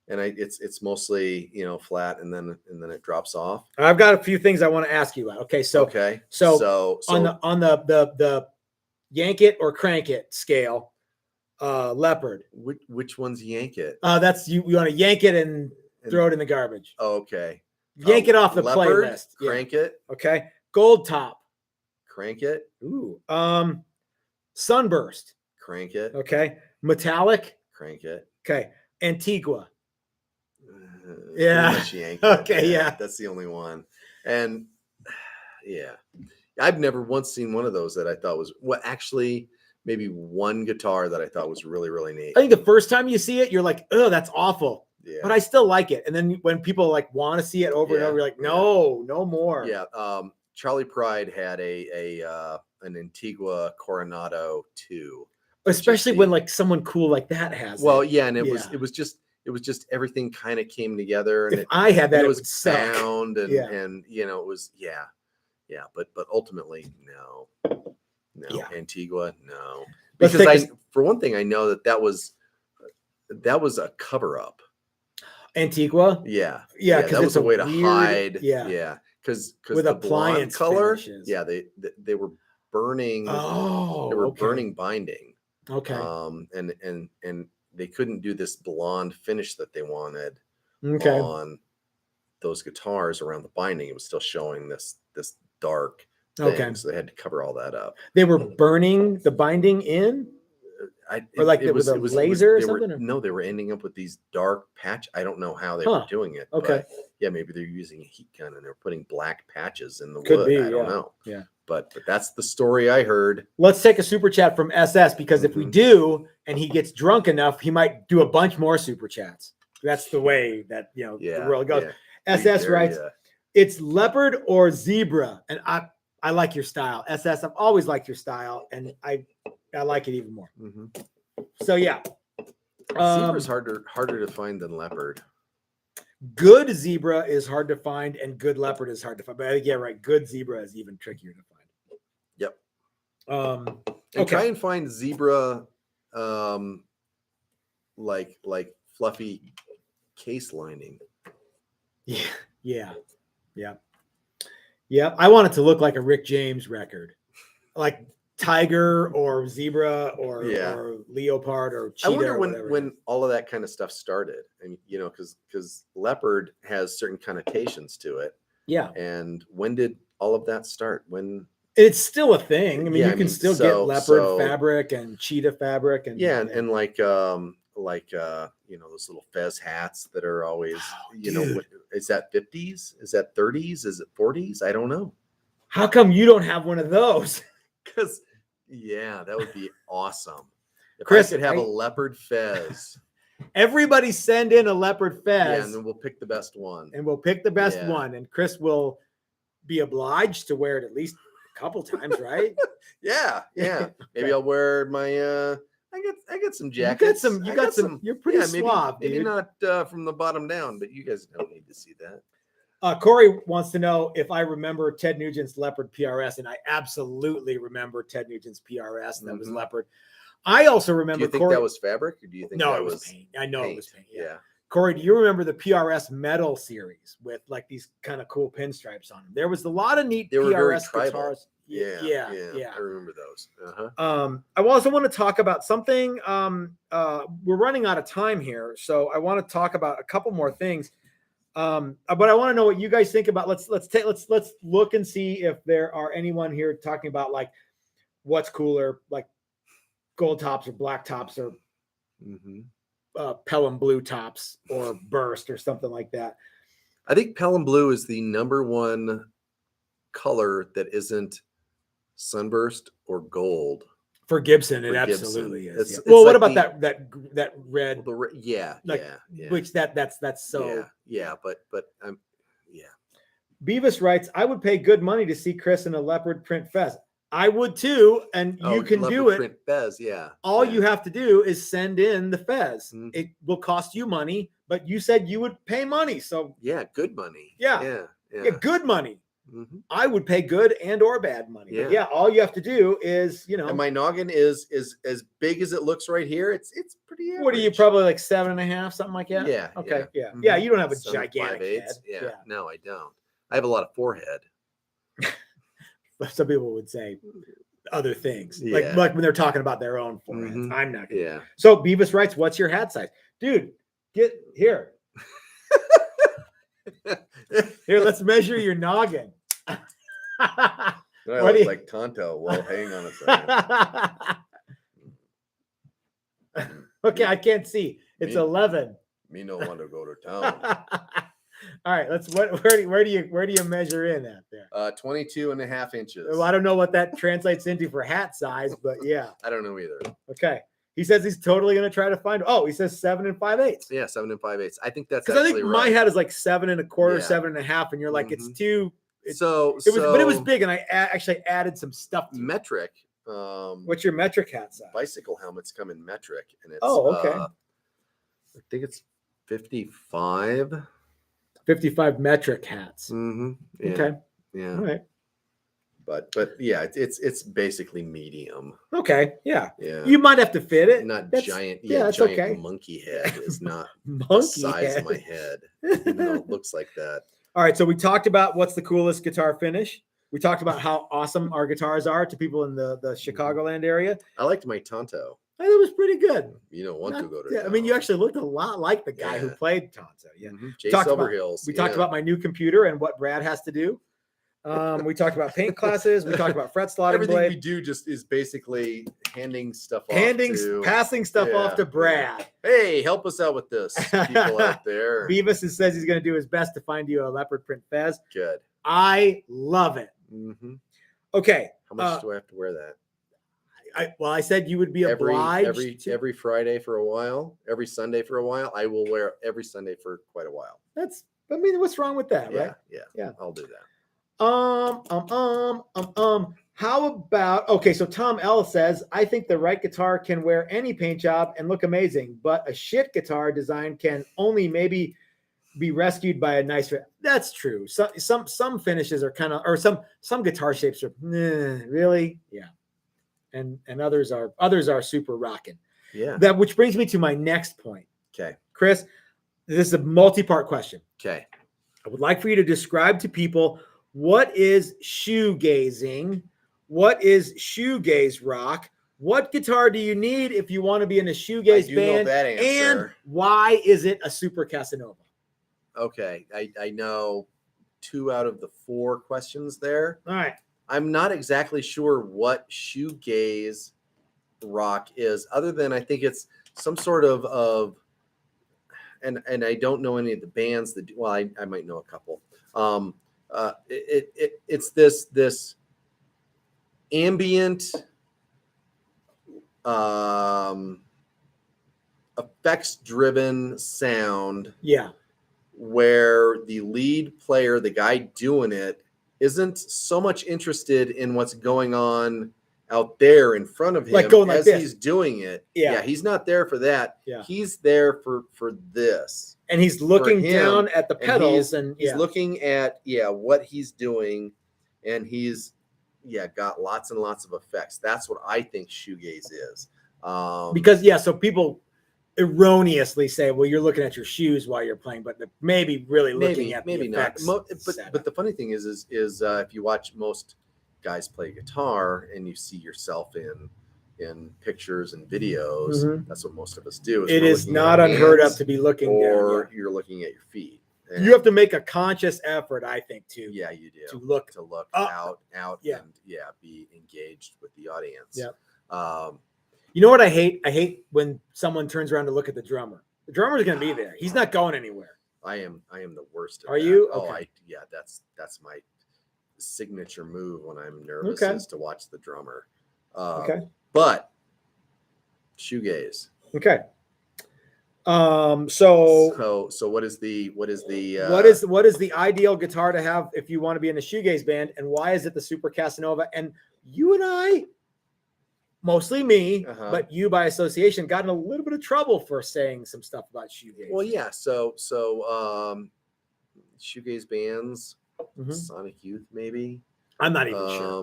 and it's mostly flat, and then it drops off. I've got a few things I want to ask you about. Okay, so on the yank it or crank it scale, Leopard. Which one's yank it? That's you want to yank it and throw it in the garbage. Okay. Yank it off the Leopard, playlist. Crank it. Okay. Gold top. Crank it. Ooh. Sunburst. Crank it. Okay. Metallic. Crank it. Okay. Antigua. Yank it. Okay. Yeah. That's the only one. And I've never once seen one of those that I thought was actually maybe one guitar that I thought was really, really neat. I think the first time you see it, you're like, oh, that's awful. Yeah. But I still like it. And then when people like want to see it over and over, you're like, no more. Yeah. Charlie Pride had an Antigua Coronado 2. Especially when like someone cool like that has it. And it was just everything kind of came together. And if I had that, it was sound and it was but ultimately no, Antigua, no. Because for one thing, I know that was a cover up. Antigua? Yeah. Because that was a way to hide. Yeah. Because with the appliance blonde color, finishes. they were burning. Oh, they were burning binding. Okay. And they couldn't do this blonde finish that they wanted on those guitars around the binding. It was still showing this dark thing, so they had to cover all that up. They were burning the binding in. It was a laser or something? No, they were ending up with these dark patch. I don't know how they were doing it. Okay. But maybe they're using a heat gun and they're putting black patches in the Could wood. be, I don't know. Yeah. But that's the story I heard. Let's take a super chat from SS because if we do and he gets drunk enough, he might do a bunch more super chats. That's the way that the world goes. Yeah. SS writes, it's Leopard or Zebra. And I like your style. SS, I've always liked your style. And I like it even more. So Zebra's harder to find than Leopard. Good Zebra is hard to find, and good Leopard is hard to find. But good Zebra is even trickier to find. Yep. And try and find Zebra, like fluffy case lining. Yeah. I want it to look like a Rick James record, like Tiger or Zebra or Leopard or Cheetah. I wonder when all of that kind of stuff started, and because Leopard has certain connotations to it. Yeah. And when did all of that start? When it's still a thing. I mean, you can still get leopard fabric and cheetah fabric and and like like those little fez hats that are always dude. Is that 50s? Is that 30s? Is it 40s? I don't know. How come you don't have one of those? Because that would be awesome. If Chris, I could have a leopard fez. Everybody send in a leopard fez. Yeah, and then we'll pick the best one. one. And Chris will be obliged to wear it at least a couple times, right? Yeah. Okay. Maybe I'll wear my I got some jackets. You got some. You're pretty suave, maybe dude. not from the bottom down, but you guys don't need to see that. Corey wants to know if I remember Ted Nugent's Leopard PRS, and I absolutely remember Ted Nugent's PRS. That was Leopard. I also remember. Do you think Corey, that was fabric, or do you think no, that it was paint? I know paint? It was paint. Yeah. Corey, do you remember the PRS metal series with like these kind of cool pinstripes on them? There was a lot of neat PRS guitars. Yeah. I remember those. I also want to talk about something. We're running out of time here, so I want to talk about a couple more things. But I want to know what you guys think about. Let's look and see if there are anyone here talking about like what's cooler, like gold tops or black tops or Pelham blue tops or burst or something like that. I think Pelham blue is the number one color that isn't sunburst or gold for Gibson. It absolutely is. It's well, like what about that red? Which that's so but Beavis writes, I would pay good money to see Chris in a leopard print fez. I would too, and you can do it. Print fez, All you have to do is send in the fez. It will cost you money, but you said you would pay money, so good money. Good money. I would pay good and or bad money. But all you have to do is, And my noggin is as big as it looks right here. It's pretty average. What are you, probably like 7.5, something like that? Yeah. Okay. Yeah. You don't have a 7 gigantic 5/8. head. Yeah. No, I don't. I have a lot of forehead. Some people would say other things, like when they're talking about their own foreheads. I'm not. Yeah. So Beavis writes, "What's your hat size, dude? Get here. Here, let's measure your noggin." I look like Tonto. Well, hang on a second. Okay, I can't see. It's 11. Me no want to go to town. All right, where do you measure in at there? 22.5 inches. Well, I don't know what that translates into for hat size, but yeah. I don't know either. Okay. He says he's totally going to try to find. Oh, he says 7 5/8. Yeah, 7 5/8. I think that's because I think right. My hat is like 7 1/4, 7.5, and you're like it's too. But it was big, and I actually added some stuff to metric. What's your metric hat size? Bicycle helmets come in metric, and it's okay. I think it's 55. 55 metric hats. Yeah. Okay. Yeah. All right. But yeah, it's basically medium. Okay. Yeah. Yeah. You might have to fit it. Not giant. Yeah, that's giant okay. Monkey head is not monkey the size head. of my head, even though it looks like that. All right. So we talked about what's the coolest guitar finish. We talked about how awesome our guitars are to people in the Chicagoland area. I liked my Tonto. I thought it was pretty good. You don't want to go to. Yeah, I mean, you actually looked a lot like the guy who played Tonto. Yeah. Jay Silverhills. We talked about my new computer and what Brad has to do. We talked about paint classes. We talked about fret slotting Everything blade. we do just is basically passing stuff off to Brad. Hey, help us out with this, people out there. Beavis says he's going to do his best to find you a leopard print fez. Good. I love it. Okay. How much do I have to wear that? I said you would be obliged every Friday for a while, every Sunday for a while. I will wear every Sunday for quite a while. What's wrong with that, right? Yeah. I'll do that. How about, okay, so Tom L says, I think the right guitar can wear any paint job and look amazing, but a shit guitar design can only maybe be rescued by a nice fit. That's true. Some finishes are kind of, or some guitar shapes are really, and others are super rocking. Yeah. Which brings me to my next point. Okay, Chris, this is a multi-part question. Okay, I would like for you to describe to people what is shoegazing, what is shoegaze rock, what guitar do you need if you want to be in a shoegaze band, know that answer. and why is it a Super Casanova? Okay, I know 2 out of the 4 questions there. All right. I'm not exactly sure what shoegaze rock is, other than I think it's some sort of and I don't know any of the bands that do, well, I might know a couple. It's this ambient effects driven sound, where the lead player, the guy doing it, isn't so much interested in what's going on out there in front of him, like going as he's doing it. He's not there for that. He's there for this, and he's looking down at the pedals, and he's looking at what he's doing, and he's got lots and lots of effects. That's what I think shoegaze is. Because so people erroneously say, well, you're looking at your shoes while you're playing, but maybe really looking at maybe the effects. Not. But the funny thing is if you watch most guys play guitar and you see yourself in pictures and videos, that's what most of us do. It is not unheard of to be looking or down, you're looking at your feet. And you have to make a conscious effort, I think, to you do to look out and be engaged with the audience. You know what I hate? I hate when someone turns around to look at the drummer. The drummer's going to be there. He's not going anywhere. I am the worst at Are that. you? Oh, okay. That's my signature move when I'm nervous is to watch the drummer. But shoegaze. Okay. So what is the ideal guitar to have if you want to be in a shoegaze band, and why is it the Super Casanova? And you and I, mostly me, but you by association, got in a little bit of trouble for saying some stuff about shoegaze. Well, so shoegaze bands, Sonic Youth, maybe. I'm not even sure.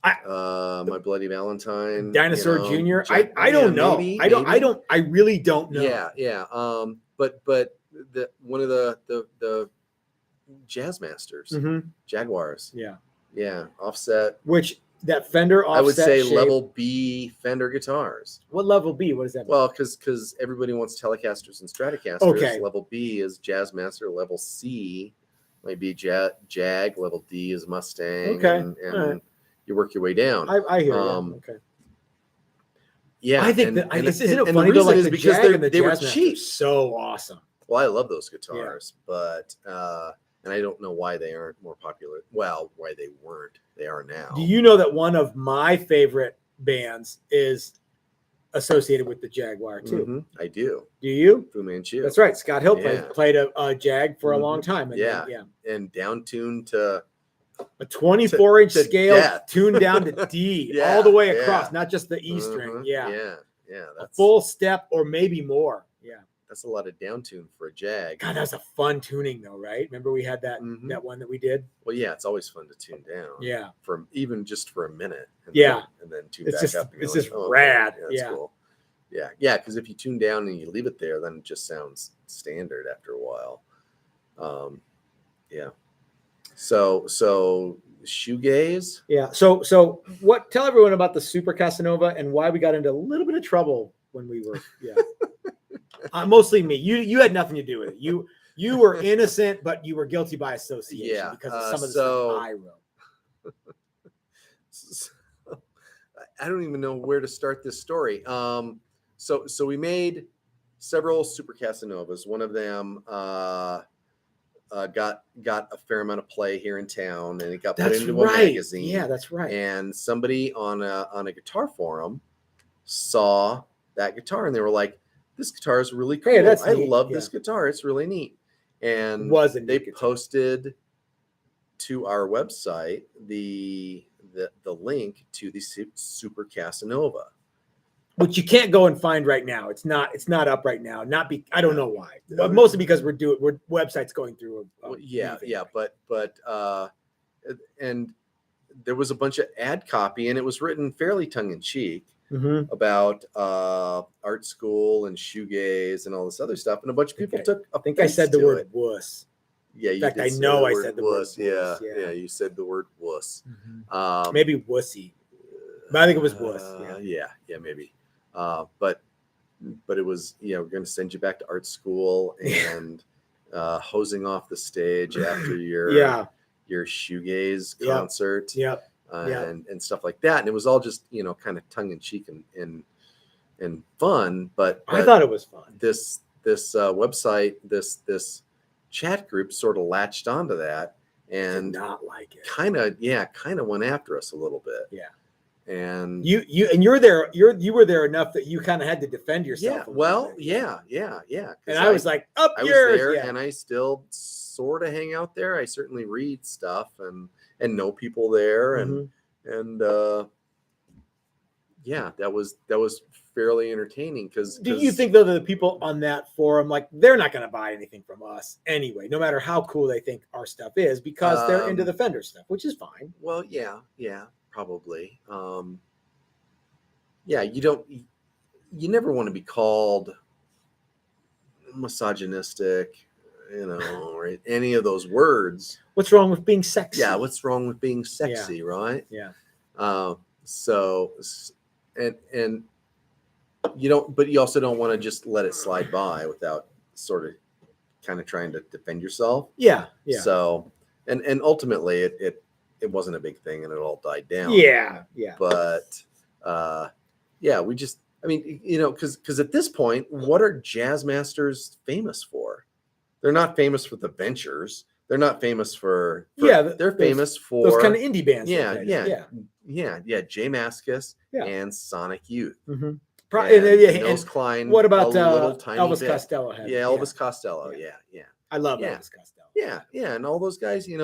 My Bloody Valentine, Dinosaur Jr. I don't know. Maybe. I really don't know. But the one of the Jazz Masters, Jaguars. Offset. Which that Fender offset, I would say shape. level B Fender guitars. What level B? What does that mean? Well, because everybody wants Telecasters and Stratocasters. Okay. Level B is Jazzmaster. Level C might be Jag. Level D is Mustang. Okay. And you work your way down. I hear you. Okay. Yeah. I think isn't it funny though? Like the because they were cheap. So awesome. Well, I love those guitars, but and I don't know why they aren't more popular. Well, why they weren't. They are now. Do you know that one of my favorite bands is associated with the Jaguar too? I do. Do you? Fu Manchu. That's right. Scott Hill played a Jag for a long time. And and down tuned to a 24-inch scale tuned down to D all the way across, not just the E string. That's a full step or maybe more. That's a lot of down tune for a Jag. God, that was a fun tuning though, right? Remember we had that that one that we did? Well, it's always fun to tune down. For even just for a minute. And then tune back up. It's just rad. That's cool. Yeah, because if you tune down and you leave it there, then it just sounds standard after a while. So shoegaze. So what? Tell everyone about the Super Casanova and why we got into a little bit of trouble when we were. Mostly me. You had nothing to do with it. You were innocent, but you were guilty by association because of some of the stuff I wrote. I don't even know where to start this story. So we made several Super Casanovas. One of them got a fair amount of play here in town, and it got put into a magazine. Yeah, that's right. And somebody on a guitar forum saw that guitar, and they were like, "This guitar is really cool. Hey, I love this guitar. It's really neat." And they posted to our website the link to the Super Casanova, which you can't go and find right now. It's not up right now. I don't know why. Mostly because we're websites going through. But and there was a bunch of ad copy, and it was written fairly tongue in cheek. About art school and shoegaze and all this other stuff, and a bunch of people took. I think I said the word wuss. Yeah, in fact, I know I said the word wuss. Yeah, you said the word wuss. Maybe wussy, but I think it was wuss. Yeah, maybe. But it was we're going to send you back to art school and hosing off the stage after your shoegaze concert. And stuff like that, and it was all just kind of tongue in cheek and fun, but I thought it was fun. This website, this chat group sort of latched onto that and did not like it. Kind of went after us a little bit. Yeah. And you were there enough that you kind of had to defend yourself. Yeah. And I was like, up I yours. was there, and I still sort of hang out there. I certainly read stuff and know people there, and that was fairly entertaining. Because do you think though that the people on that forum, like, they're not going to buy anything from us anyway, no matter how cool they think our stuff is, because they're into the Fender stuff, which is fine. Well, yeah, probably. You never want to be called misogynistic, or any of those words. What's wrong with being sexy? Yeah, what's wrong with being sexy, right? Yeah. And you don't, but you also don't want to just let it slide by without sort of kind of trying to defend yourself. Yeah. So, and ultimately it wasn't a big thing, and it all died down. Yeah. But we just, because at this point, what are jazz masters famous for? They're not famous for the ventures. They're not famous for they're famous for those kind of indie bands. Yeah. Jay Mascis and Sonic Youth. Mm-hmm. Nils Klein. What about Elvis Costello? Elvis Costello. Yeah. I love Elvis Costello. Yeah, and all those guys, they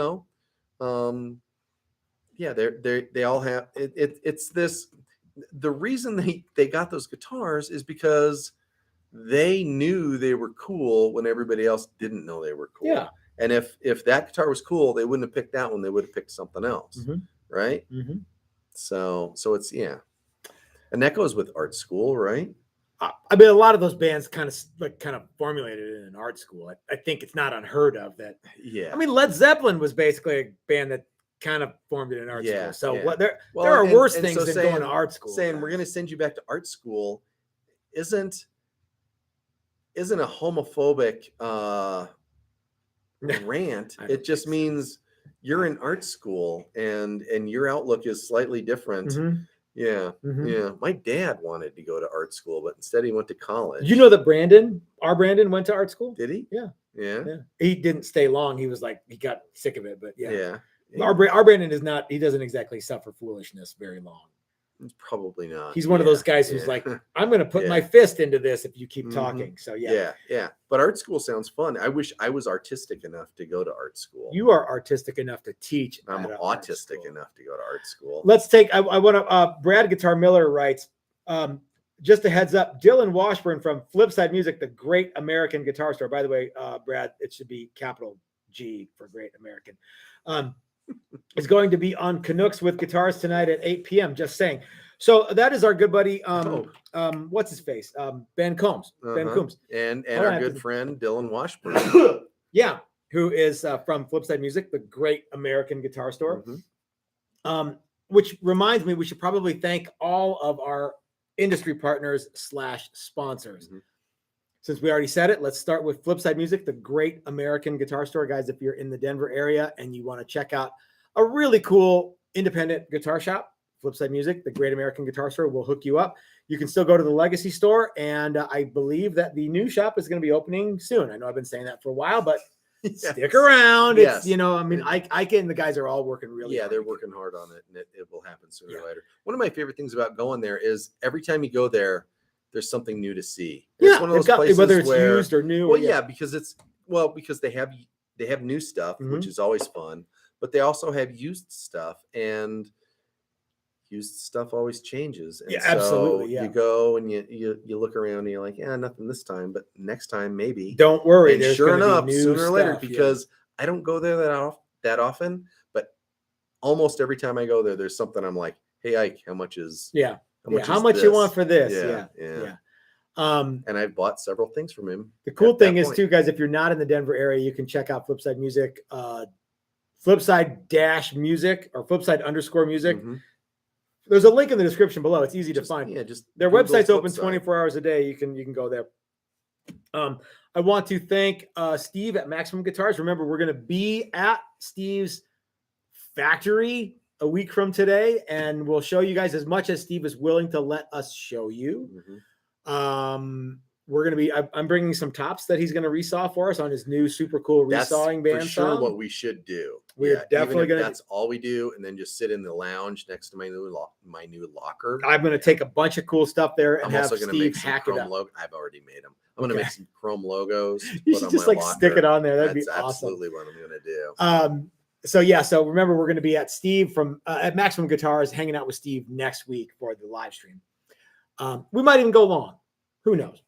all have it's this. The reason they got those guitars is because they knew they were cool when everybody else didn't know they were cool. Yeah. And if that guitar was cool, they wouldn't have picked that one. They would have picked something else. Mm-hmm. Right. Mm-hmm. So it's, and that goes with art school, right? I mean, a lot of those bands kind of formulated it in art school. I think it's not unheard of that. Yeah. I mean, Led Zeppelin was basically a band that kind of formed it in art school. So there are worse things than going to art school. Saying we're going to send you back to art school isn't a homophobic rant. It just means you're in art school and your outlook is slightly different. Mm-hmm. Yeah. Mm-hmm. Yeah. My dad wanted to go to art school, but instead he went to college. You know that our Brandon went to art school? Did he? Yeah. Yeah. He didn't stay long. He was like, he got sick of it, but yeah. Our Brandon is not, he doesn't exactly suffer foolishness very long. Probably not. He's one of those guys who's like, I'm going to put my fist into this if you keep talking. So yeah. But art school sounds fun. I wish I was artistic enough to go to art school. You are artistic enough to teach. I'm autistic enough to go to art school. Let's take, I want to, Brad Guitar Miller writes, just a heads up, Dylan Washburn from Flipside Music, the Great American Guitar Store. By the way, Brad, it should be capital G for Great American. Is going to be on Canucks with Guitars tonight at 8 p.m. Just saying. So that is our good buddy. What's his face? Ben Combs. Ben Combs. And our good friend Dylan Washburn. Yeah, who is from Flipside Music, the Great American Guitar Store. Mm-hmm. Which reminds me, we should probably thank all of our industry partners / sponsors. Mm-hmm. Since we already said it, let's start with Flipside Music, the Great American Guitar Store. Guys, if you're in the Denver area and you want to check out a really cool independent guitar shop, Flipside Music, the Great American Guitar Store, will hook you up. You can still go to the Legacy Store, and I believe that the new shop is going to be opening soon. I know I've been saying that for a while, but stick around. Yes. It's, Ike and the guys are all working really hard. Yeah, they're working hard on it, and it will happen sooner or later. One of my favorite things about going there is every time you go there, there's something new to see. It's one of those places whether it's used or new. Well, because they have new stuff, which is always fun, but they also have used stuff, and used stuff always changes. And absolutely. You go and you look around and you're like, nothing this time, but next time maybe. Don't worry. And sure enough, sooner or later, because I don't go there that often, but almost every time I go there, there's something I'm like, hey Ike, how much is how much you want for this? Yeah. And I've bought several things from him. The cool thing is too, guys, if you're not in the Denver area, you can check out Flipside Music, Flipside-music or Flipside_music. Mm-hmm. There's a link in the description below. It's easy to find. Yeah, just their website's open 24 hours a day. You can go there. I want to thank Steve at Maximum Guitars. Remember, we're going to be at Steve's factory a week from today, and we'll show you guys as much as Steve is willing to let us show you. We're going to be, I'm bringing some tops that he's going to resaw for us on his new super cool resawing bandsaw. For sure what we should do. We're definitely going to. That's all we do. And then just sit in the lounge next to my new locker. I'm going to take a bunch of cool stuff there and I'm have also going to Steve make some hack it chrome up. logo. I've already made them. I'm going to make some chrome logos. You should just like stick it on there. That'd be awesome. Absolutely what I'm going to do. So remember, we're going to be at Steve from at Maximum Guitars, hanging out with Steve next week for the live stream. We might even go long. Who knows?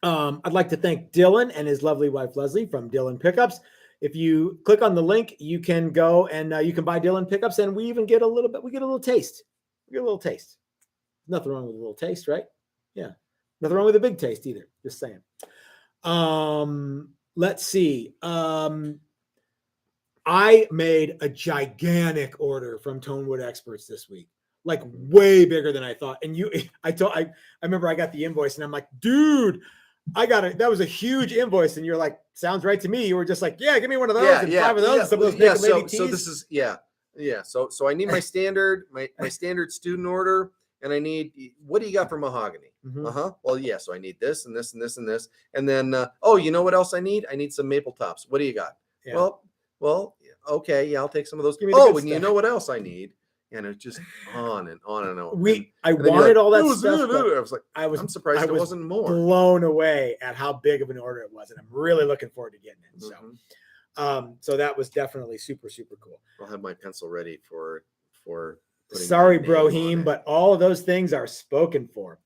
I'd like to thank Dylan and his lovely wife, Leslie, from Dylan Pickups. If you click on the link, you can go and you can buy Dylan Pickups, and we even get a little bit. We get a little taste. We get a little taste. Nothing wrong with a little taste, right? Yeah. Nothing wrong with a big taste either. Just saying. Let's see. I made a gigantic order from Tonewood Experts this week, like way bigger than I thought. And I remember I got the invoice and I'm like, dude, I got it. That was a huge invoice. And you're like, sounds right to me. You were just like, yeah, give me one of those and 5 of those. And some of those so this is, yeah. So I need my standard, my standard student order. And I need, what do you got for mahogany? Mm-hmm. Well, yeah. So I need this and this and this and this. And then, you know what else I need? I need some maple tops. What do you got? Yeah. Well, okay. Yeah, I'll take some of those. And you know what else I need? And it's just on and on and on. I wanted all that stuff. I was like, I'm surprised it wasn't more. Blown away at how big of an order it was. And I'm really looking forward to getting it. So, so that was definitely super, super cool. I'll have my pencil ready for sorry, Brohim, but all of those things are spoken for.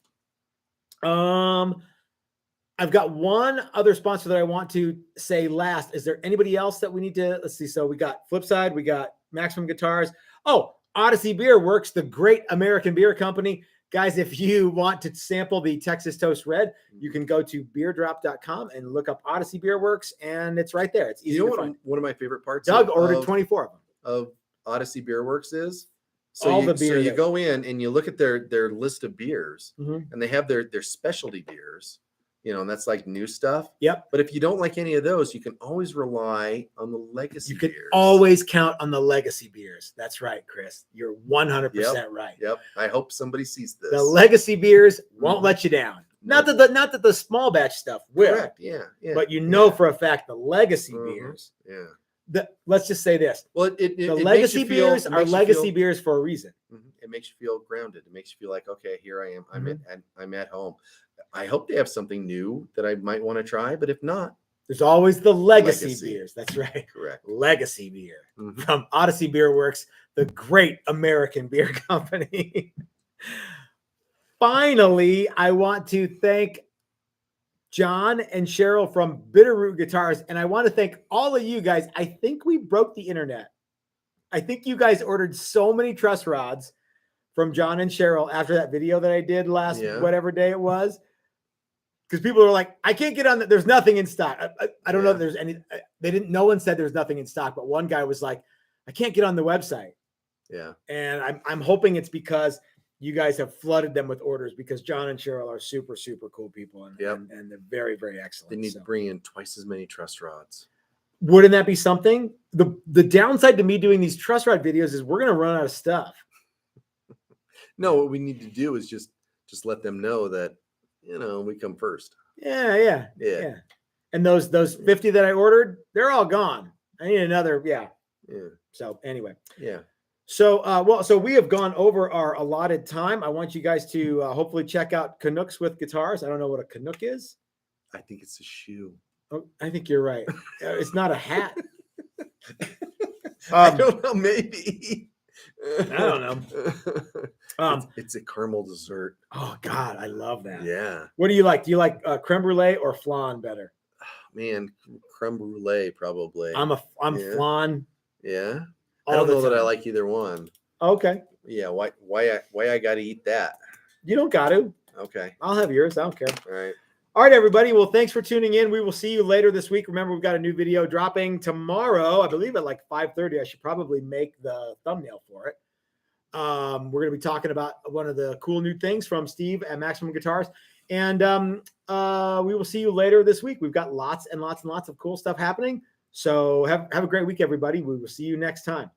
I've got one other sponsor that I want to say last. Is there anybody else that we need to, let's see. So we got Flipside, we got Maximum Guitars. Oh, Odyssey Beer Works, the great American beer company. Guys, if you want to sample the Texas Toast Red, you can go to beerdrop.com and look up Odyssey Beer Works, and it's right there. It's easy to find. One of my favorite parts Doug ordered 24 of them. Of Odyssey Beer Works is? So you go in and you look at their list of beers, mm-hmm. and they have their specialty beers, and that's like new stuff. Yep. But if you don't like any of those, you can always rely on the legacy beers. You can always count on the legacy beers. That's right, Chris. You're 100% right. Yep. I hope somebody sees this. The legacy beers won't let you down. Not that the small batch stuff will. Correct. Yeah. But for a fact the legacy beers. Yeah. Let's just say this. Well, the legacy beers are legacy beers for a reason. It makes you feel grounded. It makes you feel like, okay, here I am. I'm at home. I hope they have something new that I might want to try, but if not, there's always the legacy beers. That's right. Correct. Legacy beer from Odyssey Beer Works, the great American beer company. Finally, I want to thank John and Cheryl from Bitterroot Guitars. And I want to thank all of you guys. I think we broke the internet. I think you guys ordered so many truss rods from John and Cheryl after that video that I did last whatever day it was. Because people are like, I can't get on that. There's nothing in stock. I don't know if there's any. No one said there's nothing in stock, but one guy was like, I can't get on the website. Yeah. And I'm hoping it's because you guys have flooded them with orders, because John and Cheryl are super, super cool people. And they're very, very excellent. They need to bring in twice as many truss rods. Wouldn't that be something? The downside to me doing these truss rod videos is we're going to run out of stuff. No, what we need to do is just let them know that, we come first. Yeah. And those 50 that I ordered, they're all gone. I need another. Yeah. So anyway. Yeah. So, so we have gone over our allotted time. I want you guys to hopefully check out Canucks with Guitars. I don't know what a Canuck is. I think it's a shoe. Oh, I think you're right. It's not a hat. I don't know. Maybe. I don't know. It's a caramel dessert. Oh God, I love that. Yeah. What do you like? Do you like creme brulee or flan better? Man, creme brulee probably. I'm flan. Yeah. I don't know that I like either one. Okay. Yeah. Why I got to eat that? You don't got to. Okay. I'll have yours. I don't care. All right. All right, everybody. Well, thanks for tuning in. We will see you later this week. Remember, we've got a new video dropping tomorrow, I believe at like 5:30. I should probably make the thumbnail for it. We're going to be talking about one of the cool new things from Steve at Maximum Guitars. And we will see you later this week. We've got lots and lots and lots of cool stuff happening. So have a great week, everybody. We will see you next time.